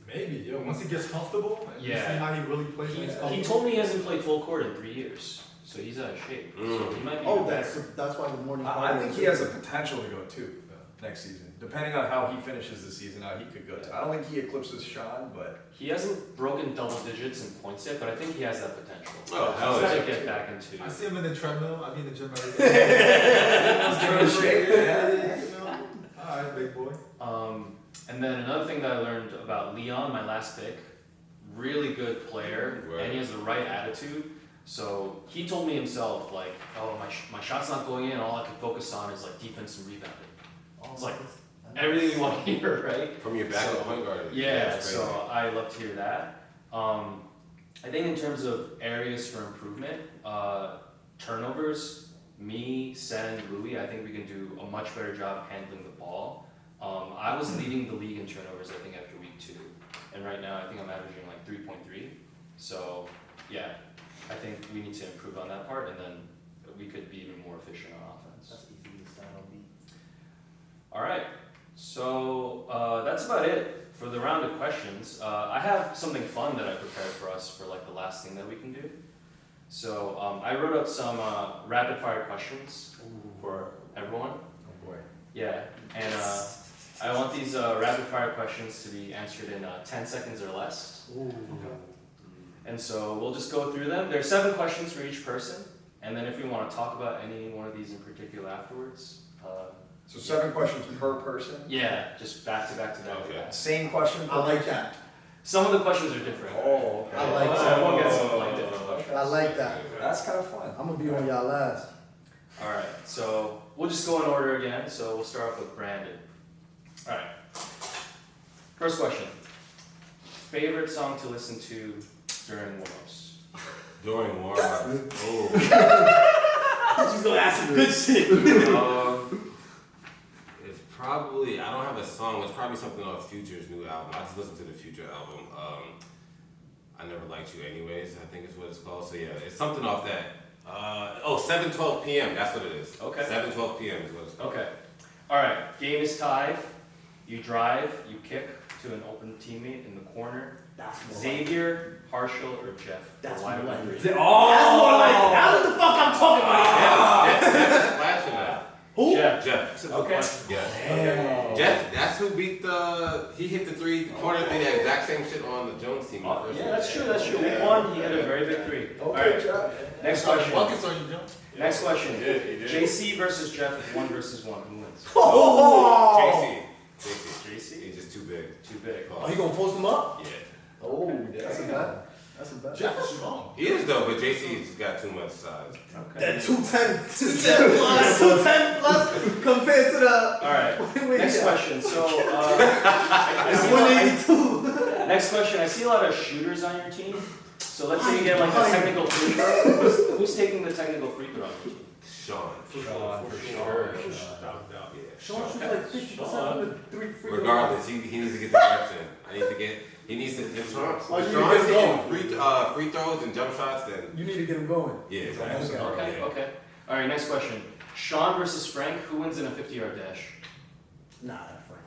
Maybe, yeah. Once he gets comfortable, and you see how he really plays. when he's He comfortable. told me he hasn't played full court in 3 years, so he's out of shape. So he might be. Oh, even better. that's why the morning. I think he has the potential to go 2 next season. Depending on how he finishes the season, how he could go 2. I don't think he eclipses Sean, but He hasn't broken double digits in points yet, but I think he has that potential. Oh, hell He's got to yeah. get back into. I see him in the treadmill. I be in the gym every day. Alright, big boy. And then another thing that I learned about Leon, my last pick, really good player, Right. and he has the right attitude. So he told me himself, like, oh, my shot's not going in, all I can focus on is like defense and rebounding. It's like everything you want to hear, right? From your back of point guard. Yeah, it's crazy. so I love to hear that. I think in terms of areas for improvement, turnovers, me, Sen, Louis, I think we can do a much better job handling the ball. I was leading the league in turnovers, I think, after week 2. And right now, I think I'm averaging like 3.3. So, yeah, I think we need to improve on that part, and then we could be even more efficient on offense. That's easy to stand on beat. All right, so that's about it for the round of questions. I have something fun that I prepared for us for like the last thing that we can do. So I wrote up some rapid fire questions for everyone. oh boy. Yeah, and I want these rapid fire questions to be answered in 10 seconds or less. And so we'll just go through them. There's 7 questions for each person, and then if we want to talk about any one of these in particular afterwards. So 7 questions per person. Yeah, just back to back to back. Okay. Same question. I like that. Some of the questions are different. Oh, okay. I like So that. everyone gets some like different questions. I like that. That's kind of fun. I'm gonna be on y'all last. All right, so we'll just go in order again. So we'll start off with Brandon. All right. First question. Favorite song to listen to during warm-ups? During warm-ups. Oh. She's gonna ask some good shit. It's probably, I don't have a song, it's probably something off Future's new album. I just listened to the Future album. I Never Liked You Anyways, I think is what it's called. So yeah, it's something off that. 7:12 p.m., that's what it is. Okay. 7:12 p.m. is what it's called. Okay. All right. Game is tied. You drive. You kick to an open teammate in the corner. That's more like Xavier, Harshal, or Jeff. That's Wide more open like three. That's more like that's what the fuck I'm talking about. That's flashing that. Who? Jeff. Okay. Yeah. Jeff, that's who beat he hit the 3-corner thing, that exact same shit on the Jones team. Oh, yeah, that's true. That's true. Week 1, he had a very big 3. All right. Next question. Buckets on you, Joe. Next question. He did. JC versus Jeff, 1 versus 1. Who wins? Oh. JC. JC? He's just too big. Too big. Oh, he gonna post him up? Yeah. Oh, that's a bet. That's a bet. Jeff is strong. He is though, but JC's got too much size. Okay. That 210 plus, 210 plus compared to the. All right. Next question. So, It's 182. next question. I see a lot of shooters on your team. So let's say you get like a technical free throw. Who's taking the technical free throw on your team? Sean. For sure. Without a doubt. Yeah. Sean shoots like 50% from the 3 free throws. Regardless, he needs to get the reps in. He needs to. If Sean, Oh, you if need to Sean's get him hitting free throws and jump shots, then You need to get him going. yeah, exactly. Okay. Yeah. Okay. All right. Next question. Sean versus Frank. Who wins in a 50-yard dash? Nah, that Frank.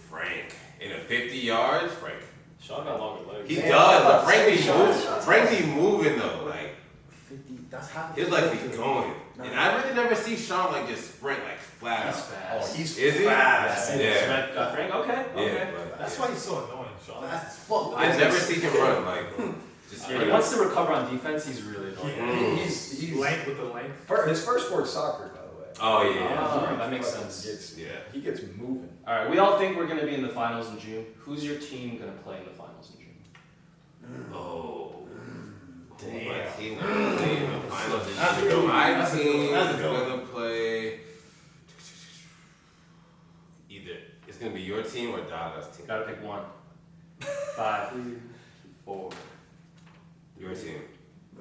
Frank in a 50 yards, Frank. Sean got longer legs. He Man, does, but I Frank be say moving. shots. Frank be moving though, like 50. That's half. he's like be going. Nah. And I really never see Sean like just sprint like flat He's out. fast. He's Is he? fast. Yeah. Frank. Okay. Okay. Yeah, but That's why he's so annoying, Sean. Fast as fuck. I never see him run like just Yeah, sprint he out. wants to recover on defense. He's really annoying. He's length with the length. his first sport's soccer, by the way. Oh yeah. Ah, that makes Fucking sense. Yeah. He gets moving. All right. We all think we're going to be in the finals in June. Who's your team going to play in the finals in June? Oh. Who's my team gonna play in the finals this That's a year? good one. My That's a good team one. is That's a good one. gonna play. Either it's gonna be your team or Dada's team. Gotta pick one. 5, 4. Your team.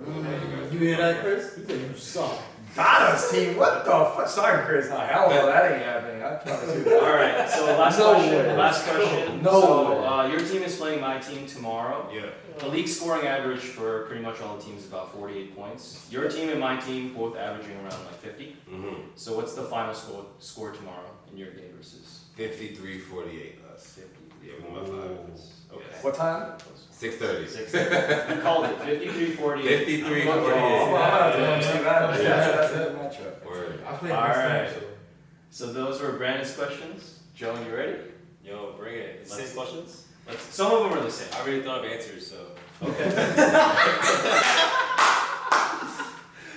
You hear that, Chris? He said you suck. Dada's team? What the fuck? Sorry, Chris. Nah, hell no, that ain't happening. I promise you that. All right. So last No question. way. Last question. No So your team is playing my team tomorrow. Yeah. The league scoring average for pretty much all the teams is about 48 points. Your team and my team both averaging around like 50. Mm-hmm. So what's the final score tomorrow in your game versus 53-48 us. 50? Yeah, we won by 5. Okay. What time? 6:30. You called it. 53-48. 53-48. Oh, I'm gonna have to come see that. Yeah. That's a good matchup. Word. I played All next right. time, So those were Brandon's questions. Joe, you ready? Yo, bring it. Let's- Same questions? Some of them are the same. I already thought of answers, so. Okay.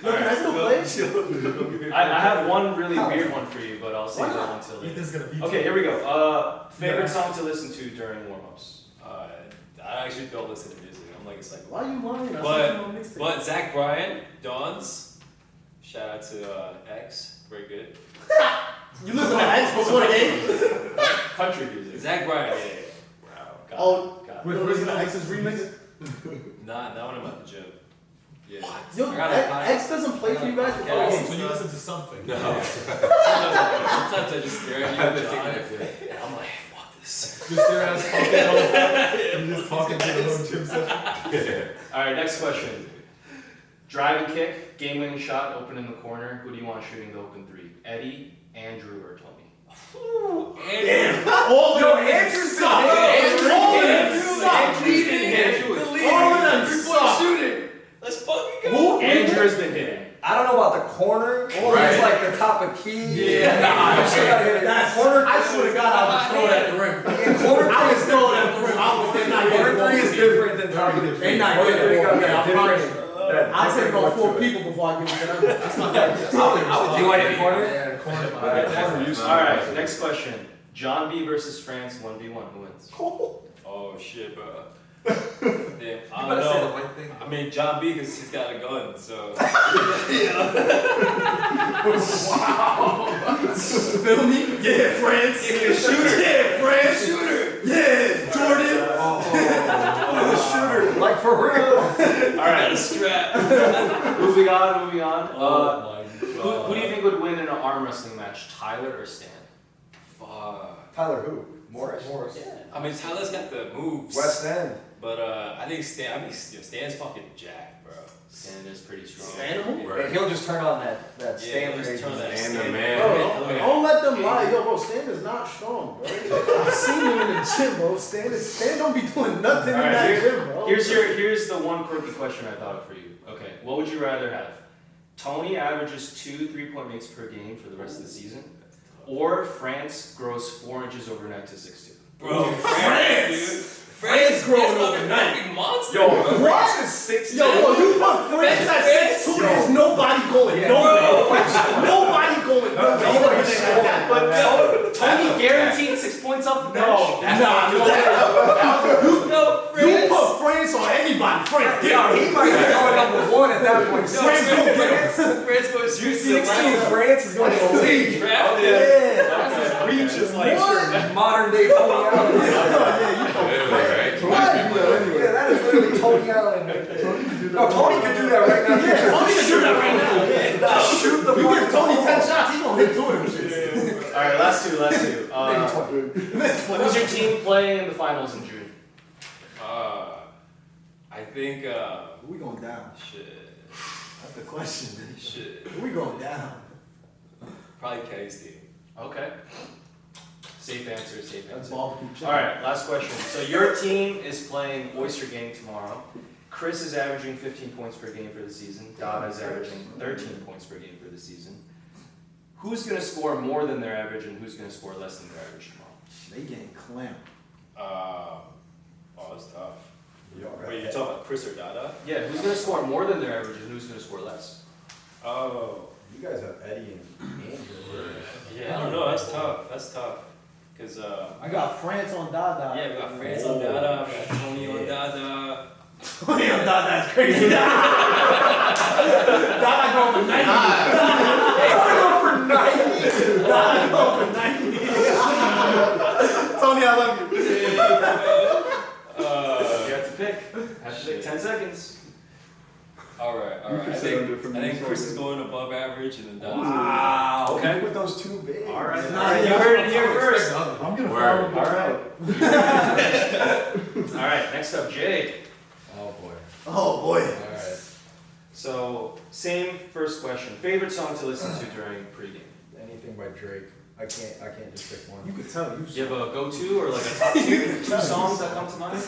Look, can I still play? I have one really weird one for you, but I'll save that one till later. Ethan's gonna beat Okay, you. here we go. Favorite song to listen to during warm-ups? I actually don't listen to music. I'm like a psycho. Why you lying? I But- said you on mixtape. But Zach Bryan, Dawns, shout out to X, very good. You listen to X before the game? Country music. Zach Bryan, yeah. Wow. Got Oh, it. Got it. With listen to X's remix? Not when I'm at the gym. Yeah. Yo, I got a X doesn't play for you guys before Yeah, the Oh, game? so you listen to something. No. Sometimes I just stare at you. John. I'm like, fuck this. Just your ass talking. You just talking to the whole gym session. All right, next question. Drive and kick, game-winning shot, open in the corner. Who do you want shooting the open three? Eddie, Andrew, or Tony? Damn. All Yo, of them Andrew's suck. the Andrew, all of them suck. Andrew is All of them suck. shooting. Let's fucking go. Who? Andrew has been hitting. I don't know about the corner, or it's like the top of key. Yeah. Nah, you still gotta hit it. That's Corner I swear to God, I was throwing at the rim. In corner I was three throwing at the rim. They're not getting corner three is different than top of the key. They not Corner getting three the ball. got Yeah, I that promise different. you. that I'll take different about look 4 to it. people before I give it to them. That's not that. Do you like the corner? Yeah, corner. All right, next question. John B versus France 1v1. Who wins? Oh shit, bro. Damn, I don't know. I mean, John B, because he's got a gun, so. Feel me? Yeah, France. Give me a shooter. Yeah, France. Shooter. Yeah, Jordan. Shooter, like for real. All right, Strap. moving on. Oh my Who god. do you think would win in an arm wrestling match, Tyler or Stan? Fuck. Tyler who? Morris? I mean, Tyler's got the moves. West End. But I think Stan's fucking jacked, bro. Stan is pretty strong. Animal? And he'll just turn on that Yeah, stand just turn that And the stand. man. Bro, don't let them lie. Yo, bro, Stan is not strong, bro. I've seen him in the gym, bro. Stan don't be doing nothing All in right, that gym, bro. Here's the one quirky question I thought of for you. Okay, what would you rather have? Tony averages 2 3-point makes per game for the rest of the season, or France grows 4 inches overnight to 6'2"? Bro, France! France growing is a overnight. fucking monster. Yo, bro. what? is 6'2". Yo, bro, you put France at 6'2", there's nobody going nowhere. Nobody going nowhere. Nobody Like that. But Tony guaranteed 6 points off the bench. You put France on anybody. France, get out. He might be going number 1 at that point. France gonna get him. France goes 16 France is going to the league. drafted. Yeah. Reach is like Modern day Tony Allen. Right? Yeah, that is literally Tony Allen right there. No, Tony can do that right now. Yeah, Tony can do that right now. Yeah. Just shoot the You give fucking Tony ball. 10 shots, he gonna hit 2 of them shits. All right, last two. Maybe 20. Who's your team playing in the finals in June? I think, Who we going down? shit. That's the question, man. Shit. Who we going down? Probably Kenny's team. Okay. Safe answer. Safe That's answer. barbecue chicken. All right, last question. So your team is playing Oyster Gang tomorrow. Chris is averaging 15 points per game for the season. Dada is averaging 13 points per game for the season. Who's going to score more than their average and who's going to score less than their average tomorrow? They getting clamped. Oh, that's tough. Wait, you talking about Chris or Dada? Yeah, who's going to score more than their average and who's going to score less? Oh. You guys have Eddie and Andrew. Yeah, I don't know. That's tough. That's tough. Cause I got France on Dada. yeah, we got France on Dada, we got Tony on Dada. Damn, that's crazy. Dada going for 90. Dada going for 90. Tony, I love you. You have to pick. Have to pick 10 seconds. Alright. I think Chris is going above average and then Dada's Wow. Okay. With those two big. All right. Nah, You heard it here first. I'm gonna Word. follow All right. All right. Next up, Jay. Oh boy. Oh boy. Alright. So, same first question. Favorite song to listen to during pregame? Anything by Drake. I can't just pick one. You could tell. Do you have a go-to or like a top two songs that come to mind?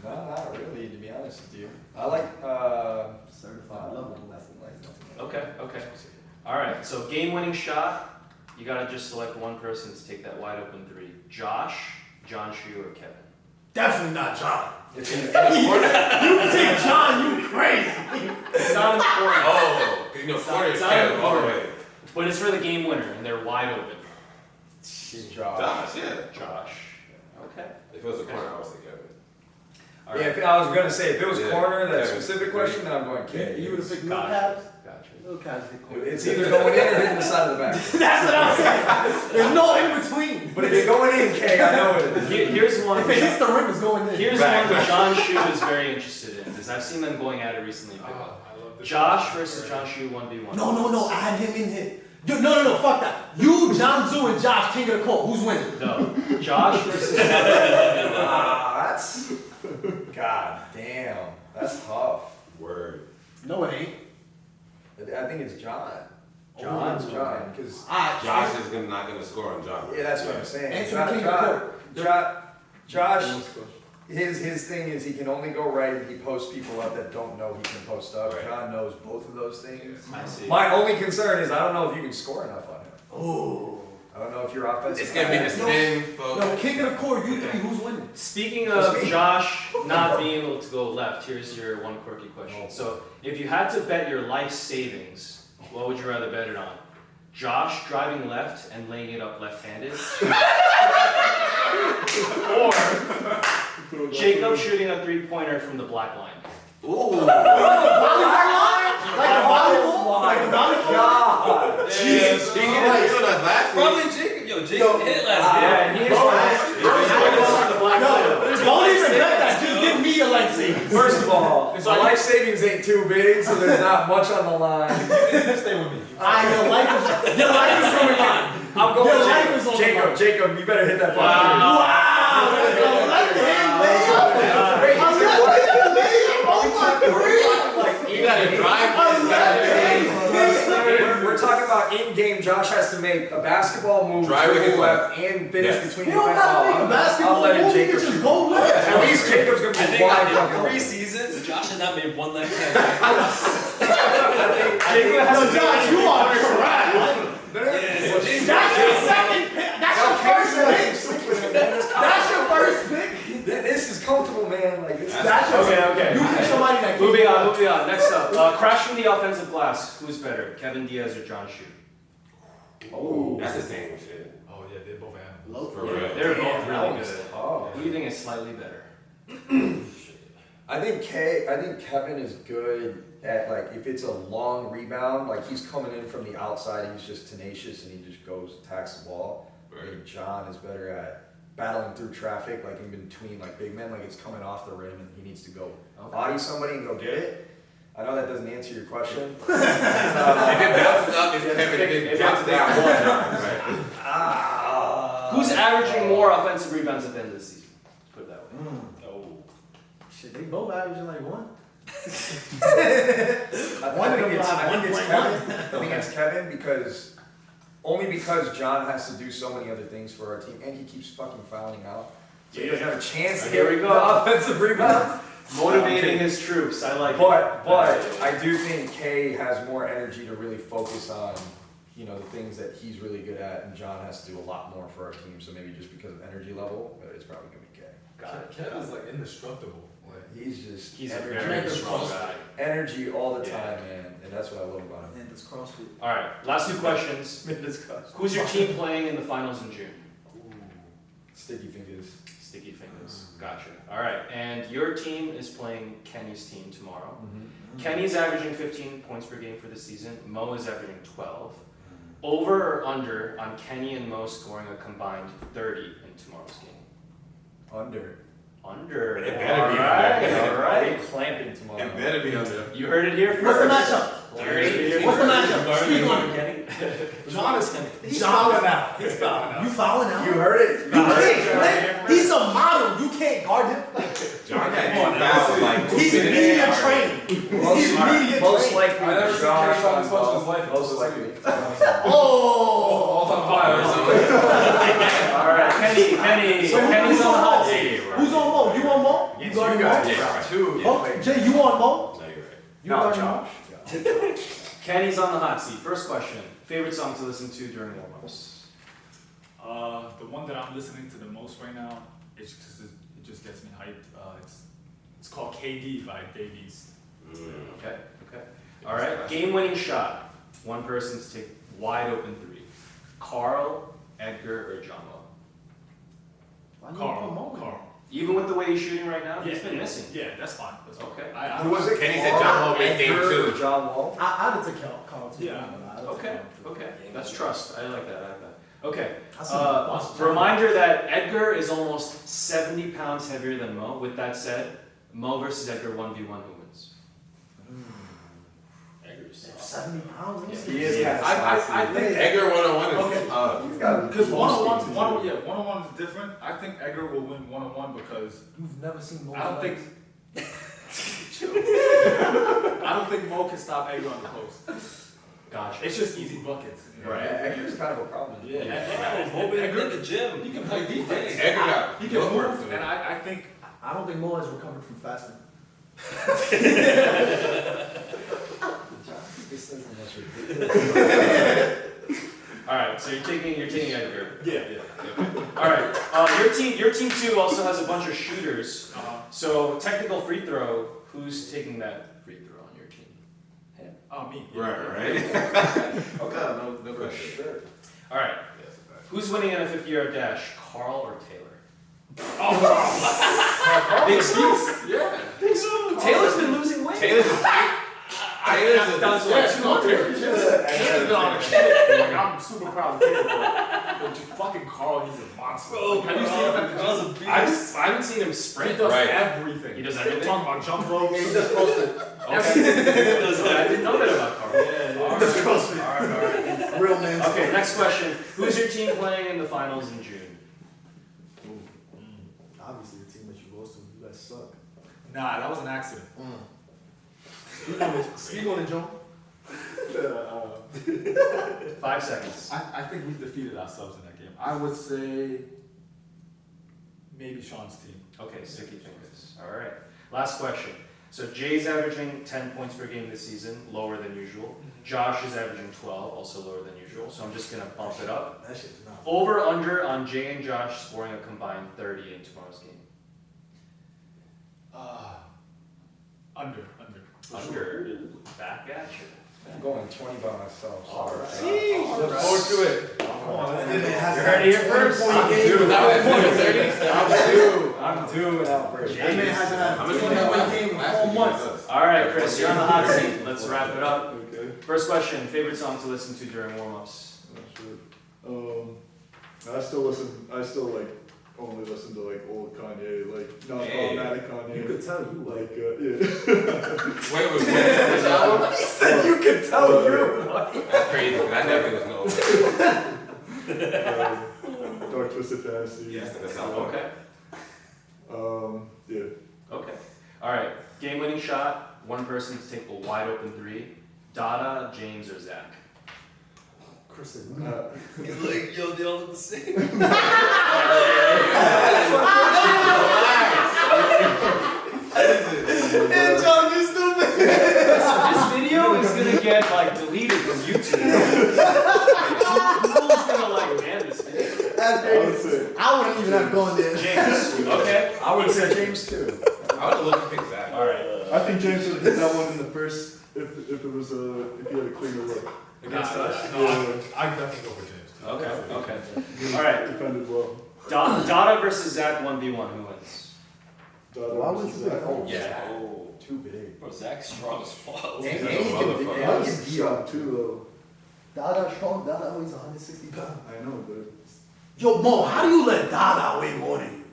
No, not really, to be honest with you. I like Certified lover. Okay. All right. So, game-winning shot. You gotta just select one person to take that wide open three. Josh, John Shue, or Kevin. Definitely not John. it's in You take John, you crazy. It's not in the corner. Oh, you know, corner is It's not Kevin in the all the corner. way. But it's for the game winner, and they're wide open. Josh. Josh, yeah. Josh. Okay. If it was a corner, I would say Kevin. All Yeah, right. if I was gonna say, if it was Yeah. corner, that Kevin. specific question, then I'm going K. You would have picked Lil Gotcha. Cabs? Gotcha. Lil Cabs hit corner. It's either going in or hitting the side of the back. That's what I'm saying. There's no in between. But if it's going in, K, I know it is. Here's one. If it hits the rim, it's going in. Here's one that John Shue is very interested in, because I've seen them going at it recently. I love this. Josh versus John Shue 1v1. No, add him in here. No, fuck that. You, John Zoo, and Josh, king of the court. Who's winning? No. Josh versus That's. God damn. That's tough. Word. No, it ain't. I think it's John. John? It's John, because. Josh is not gonna score on John. Yeah, that's what I'm saying. Answer the king of the court. Josh, his thing is he can only go right and he posts people up that don't know he can post up. Right. John knows both of those things. I see. My only concern is I don't know if you can score enough on him. Oh. I don't know if your offense. It's gonna be the spin, folks. No, king of the court, you three, who's winning? Speaking That's of me. Josh not being able to go left, here's your one quirky question. So, if you had to bet your life savings, what would you rather bet it on? Josh driving left and laying it up left-handed? Or Jacob shooting a three-pointer from the black line? Ooh. Like a volleyball? Like a volleyball? Jesus. He hit it last week. Probably Jacob. Jacob hit it last game. Yeah, he is last year. From the black line. Don't even bet that. Just give me a lightsaber. First of all, my life savings ain't too big, so there's not much on the line. Stay with me. Your life is on the line. I'm going Your with life is on the line. Jacob, you better hit that Wow. Wow! Let's go. Left hand layup. A left hand layup. Oh my God. You gotta drive. We're talking about in-game. Josh has to make a basketball move, Drive with dribble his left, and finish Yes. between You the don't gotta make a basketball I'm letting move. You Jacob can just shoot. go left. At least Jacob's gonna I be think wide in fucking 3 open. seasons, Josh has not made one left hand. Jacob has No, to Josh, you are correct. That's your second pick. That's your first pick. That's your first pick. This is comfortable, man. Like this. That's your Okay. You pick somebody that can. Moving on. Next up, crashing the offensive glass. Who's better, Kevin Diaz or John Shue? Oh, that's the same shit. Oh yeah, they both animals. For real. They're both Damn, really that was good. tough. Who do you think is slightly better? I think Kevin is good at, like, if it's a long rebound, like he's coming in from the outside, he's just tenacious and he just goes, attacks the ball. I think John is better at battling through traffic, like in between like big men, like it's coming off the rim and he needs to go body somebody and go get it. I know that doesn't answer your question. If it bounces up, it's Kevin. If it bounces down, one time. Right. Who's averaging more offensive rebounds at the end of the season? Let's put it that way. Oh. Shit, they both averaging like one. I think it's Kevin because John has to do so many other things for our team and he keeps fucking fouling out. So he doesn't have a chance to Here get we go. the offensive rebounds. Motivating his troops. I like it. But I do think Kay has more energy to really focus on, you know, the things that he's really good at, and John has to do a lot more for our team. So maybe just because of energy level, it's probably gonna be Kay. Got it. Kevin's like indestructible. Like He's a energy, very strong guy. energy all the Yeah. time, man, and that's what I love about him. Man, this CrossFit. All right, last two questions. Who's your team playing in the finals in June? Sticky fingers. Sticky Fingaz. Gotcha. All right, and your team is playing Kenny's team tomorrow. Mm-hmm. Kenny's averaging 15 points per game for the season. Moe is averaging 12. Over or under on Kenny and Moe scoring a combined 30 in tomorrow's game? Under. Under. It better be All under. right. Clamping tomorrow. It better be under. You heard it here first. What's the matchup? You heard it here What's the first. matchup? Speak on it, Kenny. John is He's fouling fouling out. He's fouling out. You fouling out? You heard it? You can't, man. He's a model. You can't guard him. John had 2 fouls like 2 He's minutes media in. trained. He's media Most trained. likely. I never seen Kenny foul as much in his life. Most likely. Oh. All-time fire. All right, Kenny's on the hot seat. Who's on Mo? You on Mo? You guarding Mo? Yeah, 2. Oh, Jay, you on Mo? No, you're right. You guarding Mo? Kenny's on the hot seat. First question. Favorite song to listen to during warm-ups? The one that I'm listening to the most right now, it just gets me hyped. It's called KD by Davies. Okay. All right. Game-winning shot. One person to take wide open 3. Carl, Edgar, or Jone? Carl. Even with the way he's shooting right now, he's been missing. Yeah, that's fine. That's fine. Okay. I Who was it? Kenny said John Wall made game 2. John Wall. I'd have taken Carl too. Yeah. Okay. That's trust. I like that. Okay. I see the Reminder that Edgar is almost 70 pounds heavier than Mo. With that said, Mo versus Edgar 1v1, who wins? Edgar's 70 pounds. He is Yeah. kind of I think Edgar 1-on-1 is Okay. tough. He's got because one-on-one. one-on-one is different. I think Edgar will win one-on-one because You've never seen Mo. I don't think I don't think Mo can stop Edgar on the post. Gotcha. It's just easy buckets. Right. Edgar's kind of a problem. Yeah, Edgar in the gym. He can play defense. Edgar got He can footwork move, for and that. I think I don't think Mo has recovered from fasting. This isn't much ridiculous. All right. So you're taking Edgar. yeah. All right. Your team too also has a bunch of shooters. Uh-huh. So technical free throw. Who's taking that free throw on your team? Oh, me. Right. Okay, No for question. sure. All right. Yes, okay. Who's winning in a 50-yard dash? Carl or Taylor? Big beast. Yeah. Taylor's been losing weight. Taylor's down to like 200. Taylor's been on a shit. Like, I'm super proud of Taylor. But fucking Carl, he's a monster. Have you seen him at the Carl's a gym? beast. I haven't seen him He sprint. does Right. everything. He does We're everything? talking about jump ropes. He does CrossFit. Okay. I didn't know that about Carl. Yeah. All He does right. CrossFit. All right. Real man. Okay, next question. Who's your team playing in the finals in June? Obviously, the team that you lost to, you guys suck. Nah, that was an accident. Speak on it, Jone. 5 seconds. I think we defeated ourselves in that game. I would say maybe Sean's team. Okay, sticky fingers. All right. Last question. So Jay's averaging 10 points per game this season, lower than usual. Josh is averaging 12, also lower than usual. So I'm just gonna bump it up. That shit's not. Over under on Jay and Josh scoring a combined 30 in tomorrow's game. Under. Under. Back at you. I'm going 20 by myself. So All right. Look forward to it. Come on, that man has You heard it here first. I'm due an outbreak. That man hasn't had How a much 20-point game in 4 months. All right, Chris, you're on the hot seat. Let's wrap it up. Okay. First question, favorite song to listen to during warm-ups? I still like only listen to like old Kanye, like not Hey. problematic Kanye. You could tell you like. yeah. Wait, which album? He said you could tell you. That's crazy, because I definitely was no. Dark Twisted Fantasy. Yes, that's album. Okay. Yeah. Okay. All right. Game-winning shot. One person to take a wide open 3. Dada, James, or Zach? Chris is Like, yo, they all look the same. Hey, John, you stupid. This video is gonna get like deleted from YouTube. No one's gonna like ban this video. That's I would crazy. say. I wouldn't even have gone there. James. Okay. I would say James too. I would have looked and picked Zach. All right. I think James would have hit that one in the first if it was if he had a cleaner look. Against us? I definitely go for James. Okay. Okay. All right. Defended well. Dada versus Zach 1v1. Who wins? Dada Why would versus you pick Zach. Dada? Yeah. Oh, too big. Bro, Zach's strong as fuck. And He's he a can motherfucker. and he He's can shot too Dada strong. Dada weighs 160 pounds. though. I know, but Yo, Mo, how do you let Dada weigh more than you?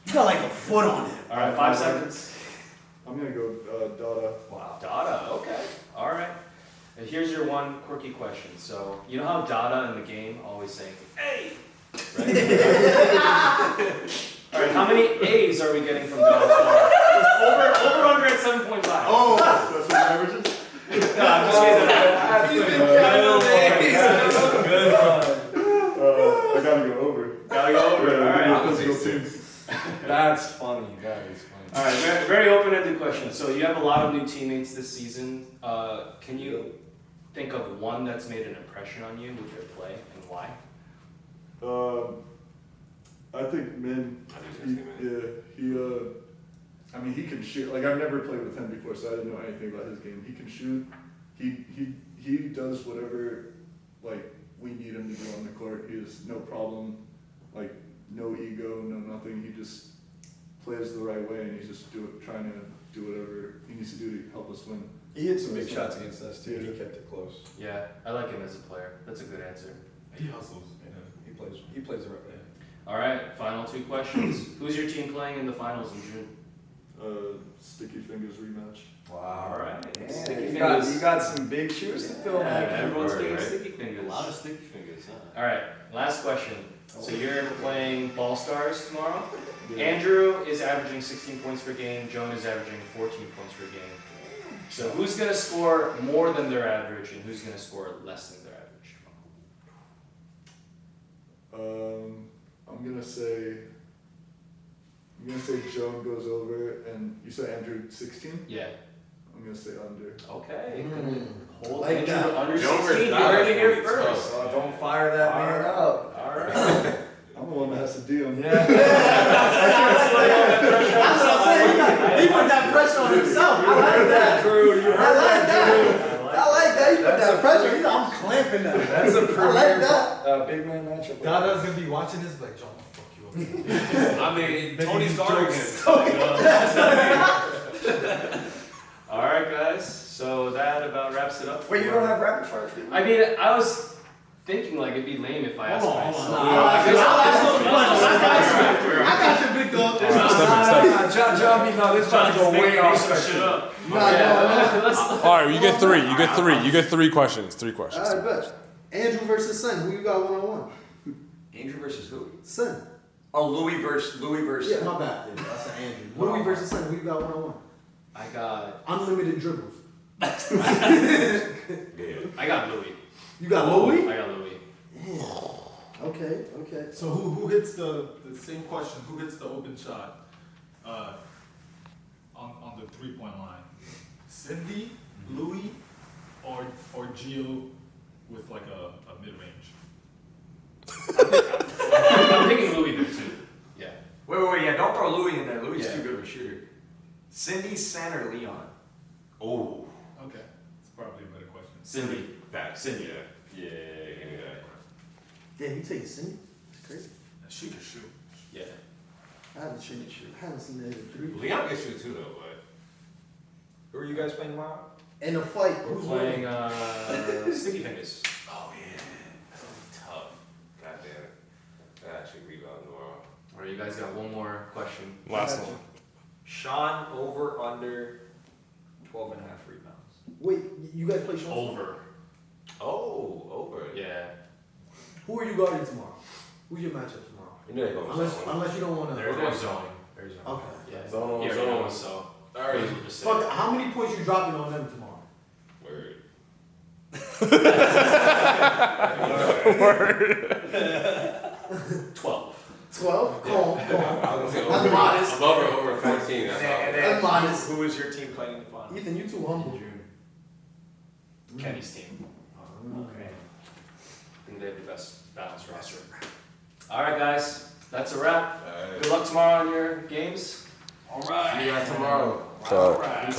You got like a foot on him. All right, 5 seconds. I'm gonna go Dada. Wow. Dada, okay. All right. And here's your one quirky question. So, you know how Dada in the game always saying, hey! Right? All right, how many A's are we getting from Dada tomorrow? Over under at 7.5. Oh, that's what the averages? No, I'm just kidding. I gotta go over. Gotta go over. All right. I would say 6. That's funny. That is funny. All right, very, very open-ended question. So you have a lot of new teammates this season. Can you think of one that's made an impression on you with their play and why? I think Min. I think it's Min. I mean, he can shoot. Like I've never played with him before, so I didn't know anything about his game. He can shoot. He does whatever like we need him to do on the court. He has no problem, like no ego, no nothing. He just plays the right way, and he's just trying to do whatever he needs to do to help us win. He hit some big shots against us too. He kept it close. Yeah, I like him as a player. That's a good answer. He hustles. He plays the right way. All right, final 2 questions. Who's your team playing in the finals in June? Sticky Fingers rematch. Wow. All right. Man, Sticky you got, fingers. you got some big shoes to fill, Yeah, man. everyone's Word, picking right? sticky A fingers. lot of sticky fingers, huh? All right, last question. So you're playing Ball Stars tomorrow. Yeah. Andrew is averaging 16 points per game. Jone is averaging 14 points per game. So who's going to score more than their average and who's going to score less than their average? I'm gonna say Joan goes over, and you said Andrew 16. Yeah. I'm gonna say under. Okay. Hold Like like Andrew that. under Joe 16. versus You Dada heard it here is gonna be first. tough. Oh, don't fire that man up. All right. I'm the one that has to DM. Yeah. That's what I'm saying. He put that pressure on himself. I like that. Drew. You I heard like that. I like that. You put That's that a pressure. pretty- I'm clamping that. That's a I like that. premier big man matchup. Dada's gonna be watching this like, John, fuck you up. I mean, Making Tony's these guarding jokes. him. All right, guys. So that about wraps it up. Wait, you don't have rapid fire treatment? I mean, I was thinking like it'd be lame if I asked Hold on, myself. hold on. I got you, big dog. John, this about to go way off Shut spectrum. up. All right, you get 3. You get 3. You get 3 questions. 3 questions. All right, bet. Andrew versus Sun. Who you got one-on-one? Andrew versus who? Sun. Oh, Louis versus. Yeah, my bad. Yeah, that's an Andrew. Louis versus Sun. Who you got one-on-one? I got Unlimited dribbles. Yeah. I got Louis. You got Louis? I got Louis. Okay, okay. So who hits the same question? Who hits the open shot? On the 3-point line, Cindy, Louis, or Gio with like a mid range. I'm thinking Louis there too. Yeah. Wait, yeah, don't throw Louis in there. Louis is Yeah. too good of a shooter. Cindy, Sen, or Leon? Oh. Okay, it's probably a better question. Cindy. Facts. Cindy. Yeah. Yeah, you take Cindy. It's crazy. She can shoot. Yeah. I haven't seen that in 3. Leon can shoot too though, but Who are you guys playing tomorrow? In a fight, We're who's playing winning? Sticky Fingers. oh yeah, that's gonna be tough. God damn it. That actually rebound tomorrow. All right, you guys got one more question. Last one. Sean over under 12 and a half rebounds. Wait, you guys play Sean? Over. Oh, over. Yeah. Who are you guarding tomorrow? Who's your matchup tomorrow? You know they're going Unless you don't want to. They're zone. There's a Okay. Yeah. Zone, Yeah, zone. yeah, so. Alright. We'll just say. Fuck, how many points you dropping on them tomorrow? Word. 12. 12? Calm. I was gonna say That's over. modest. Above or over 14. That's all. That's modest. Who is your team playing in the final? Ethan, you too humble. Kenny's team. Okay. I think they have the best balanced roster. All right, guys. That's a wrap. Alright. Good luck tomorrow on your games. All right. See you guys tomorrow. Cut. Cut.